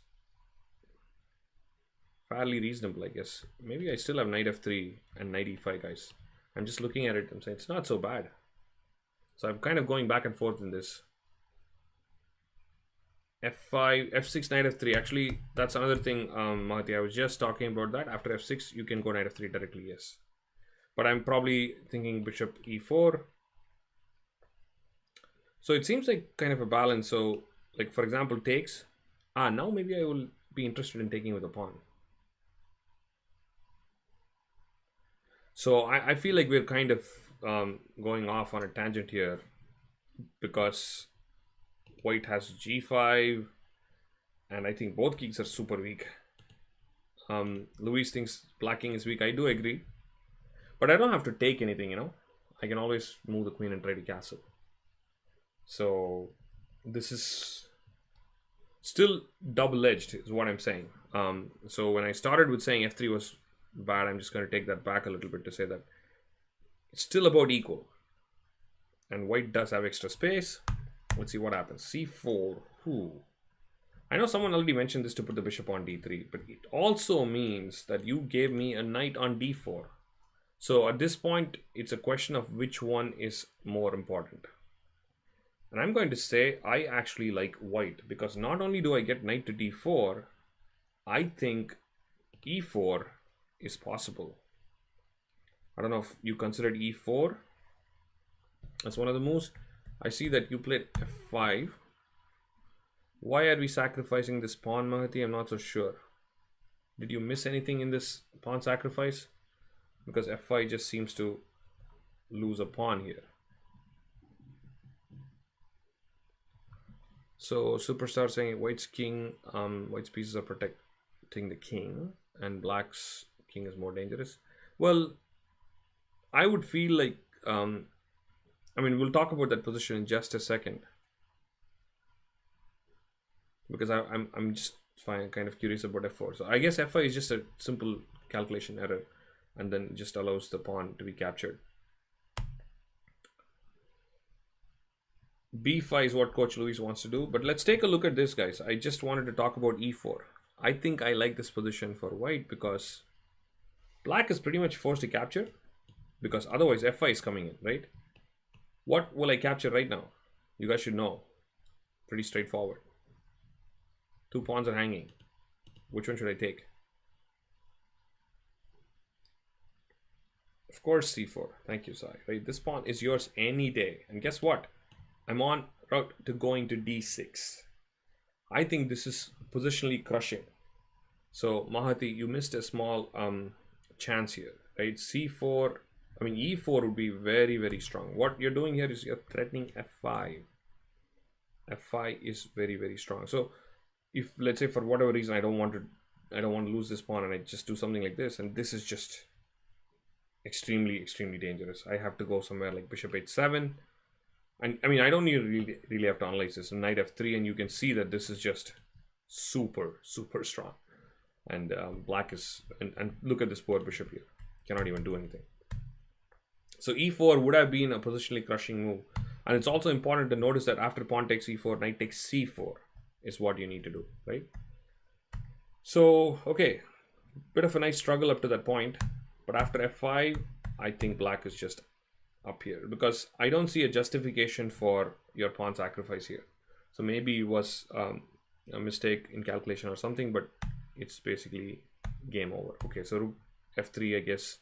fairly reasonable, I guess. Maybe I still have knight f3 and knight e5, guys. I'm just looking at it and saying it's not so bad. So I'm kind of going back and forth in this. f5, f6, knight f3. Actually, that's another thing, Mahati. I was just talking about that. After f6, you can go knight f3 directly, yes. But I'm probably thinking bishop e4. So it seems like kind of a balance. So, like, for example, takes. Now maybe I will be interested in taking with a pawn. So I feel like we're kind of going off on a tangent here because white has g5 and I think both kings are super weak. Luis thinks black king is weak. I do agree. But I don't have to take anything, you know. I can always move the queen and try to castle. So this is still double-edged is what I'm saying. So when I started with saying f3 was bad, I'm just going to take that back a little bit to say that it's still about equal. And white does have extra space. Let's see what happens. c4. I know someone already mentioned this to put the bishop on d3, but it also means that you gave me a knight on d4. So at this point, it's a question of which one is more important. And I'm going to say I actually like white because not only do I get knight to d4, I think e4 is possible. I don't know if you considered e4 as one of the moves. I see that you played f5. Why are we sacrificing this pawn, Mahati? I'm not so sure. Did you miss anything in this pawn sacrifice? Because f5 just seems to lose a pawn here. So Superstar saying white's king, white's pieces are protecting the king and black's king is more dangerous. Well, I would feel like, I mean, we'll talk about that position in just a second. Because I'm just kind of curious about f4. So I guess f5 is just a simple calculation error. And then just allows the pawn to be captured. b5 is what Coach Luis wants to do. But let's take a look at this, guys. I just wanted to talk about e4. I think I like this position for white because black is pretty much forced to capture. Because otherwise f5 is coming in, right? What will I capture right now? You guys should know. Pretty straightforward. Two pawns are hanging. Which one should I take? Of course, c4. Thank you, Sai. Right, this pawn is yours any day. And guess what? I'm on route to going to d6. I think this is positionally crushing. So, Mahati, you missed a small chance here, right? c4, I mean, e4 would be very, very strong. What you're doing here is you're threatening f5. f5 is very, very strong. So, if, let's say, for whatever reason, I don't want to I don't want to lose this pawn, and I just do something like this, and this is just extremely dangerous. I have to go somewhere like bishop h7, and I mean I don't need really have to analyze this. So knight f3, and you can see that this is just super strong, and black is and look at this poor bishop here, cannot even do anything. So e4 would have been a positionally crushing move, and it's also important to notice that after pawn takes e4, knight takes c4 is what you need to do, right? So okay, bit of a nice struggle up to that point, but after f5 I think black is just up here, because I don't see a justification for your pawn sacrifice here. So maybe it was a mistake in calculation or something, but it's basically game over. Okay, so rook f3 I guess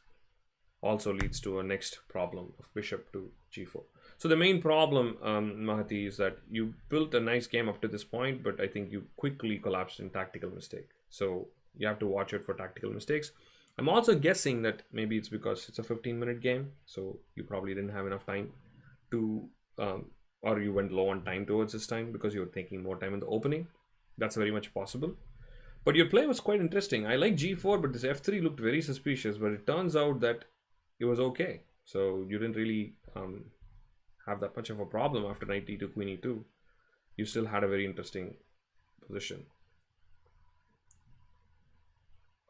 also leads to a next problem of bishop to g4. So the main problem, Mahati, is that you built a nice game up to this point, but I think you quickly collapsed in tactical mistake. So you have to watch out for tactical mistakes. I'm also guessing that maybe it's because it's a 15-minute game, so you probably didn't have enough time to, or you went low on time towards this time because you were taking more time in the opening. That's very much possible. But your play was quite interesting. I like g4, but this f3 looked very suspicious, but it turns out that it was okay. So you didn't really have that much of a problem after knight e2, queen e2. You still had a very interesting position.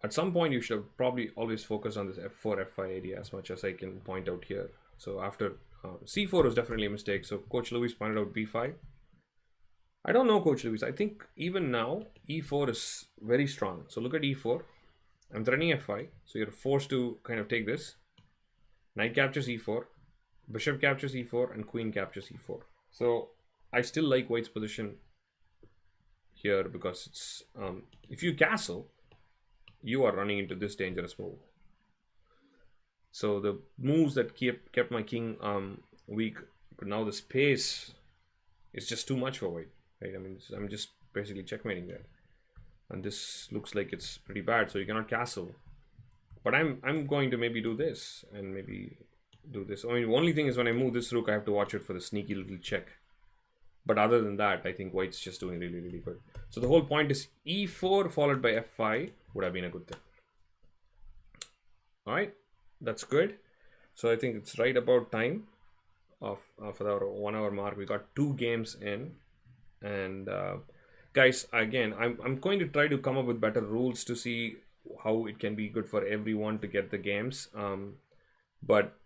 At some point, you should have probably always focus on this f4, f5 idea as much as I can point out here. So after c4 was definitely a mistake. So Coach Luis pointed out b5. I don't know, Coach Luis. I think even now, e4 is very strong. So look at e4. I'm threatening f5. So you're forced to kind of take this. Knight captures e4. Bishop captures e4. And queen captures e4. So I still like white's position here because it's if you castle, you are running into this dangerous move. So the moves that kept my king weak, but now the space is just too much for white, right? I mean, I'm just basically checkmating there, and this looks like it's pretty bad. So you cannot castle, but I'm going to maybe do this and maybe do this. I mean, the only thing is when I move this rook, I have to watch it for the sneaky little check. But other than that, I think white's just doing really good. So the whole point is e4 followed by f5 would have been a good thing. All right, that's good. So I think it's right about time of for our 1 hour mark. We got 2 games in, and guys, again, I'm going to try to come up with better rules to see how it can be good for everyone to get the games. But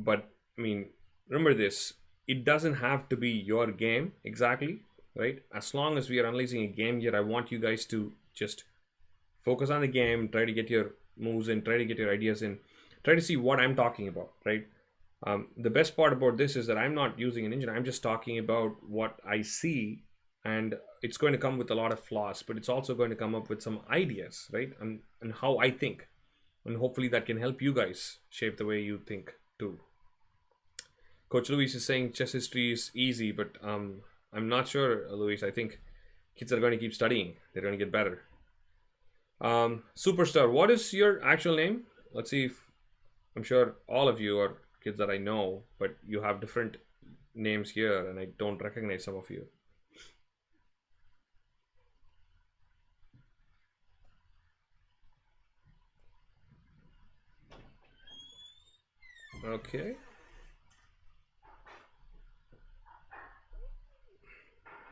I mean, remember this. It doesn't have to be your game exactly, right? As long as we are analyzing a game here, I want you guys to just focus on the game, try to get your moves in, try to get your ideas in, try to see what I'm talking about, right? The best part about this is that I'm not using an engine. I'm just talking about what I see, and it's going to come with a lot of flaws, but it's also going to come up with some ideas, right? And how I think, and hopefully that can help you guys shape the way you think too. Coach Luis is saying chess history is easy, but I'm not sure, Luis. I think kids are going to keep studying. They're going to get better. Superstar, what is your actual name? Let's see if, I'm sure all of you are kids that I know, but you have different names here, and I don't recognize some of you. Okay.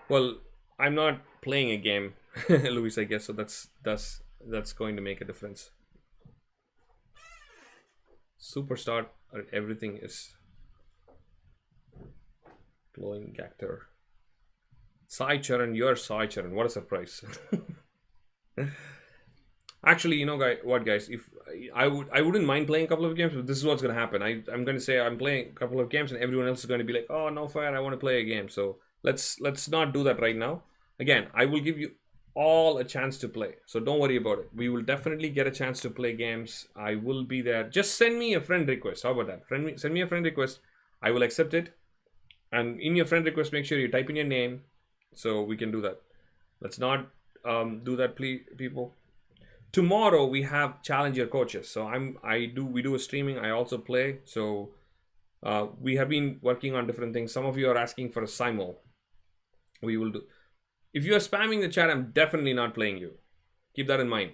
Well, I'm not playing a game, Luis, I guess, so that's going to make a difference. Superstar, everything is glowing actor. Sai Charan, you're Sai Charan. What a surprise. Actually, you know, guys, if I wouldn't mind playing a couple of games, but this is what's gonna happen. I'm gonna say I'm playing a couple of games, and everyone else is gonna be like, oh, no fair, I want to play a game. So let's not do that right now. Again, I will give you all a chance to play, so don't worry about it. We will definitely get a chance to play games. I will be there. Just send me a friend request. How about that? Send me a friend request. I will accept it, and in your friend request, make sure you type in your name so we can do that. Let's not do that, please, people. Tomorrow we have challenge your coaches. So we do a streaming. I also play. So we have been working on different things. Some of you are asking for a simul. We will do. If you are spamming the chat, I'm definitely not playing you. Keep that in mind.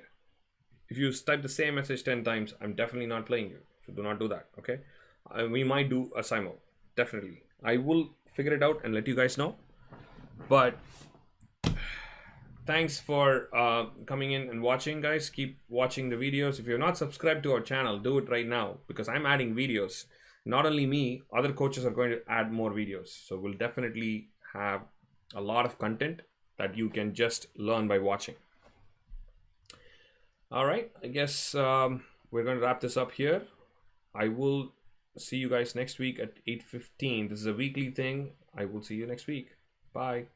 If you type the same message 10 times, I'm definitely not playing you. So do not do that, okay? We might do a simo, definitely. I will figure it out and let you guys know. But thanks for coming in and watching, guys. Keep watching the videos. If you're not subscribed to our channel, do it right now, because I'm adding videos. Not only me, other coaches are going to add more videos. So we'll definitely have a lot of content that you can just learn by watching. All right, I guess we're going to wrap this up here. I will see you guys next week at 8:15. This is a weekly thing. I will see you next week. Bye.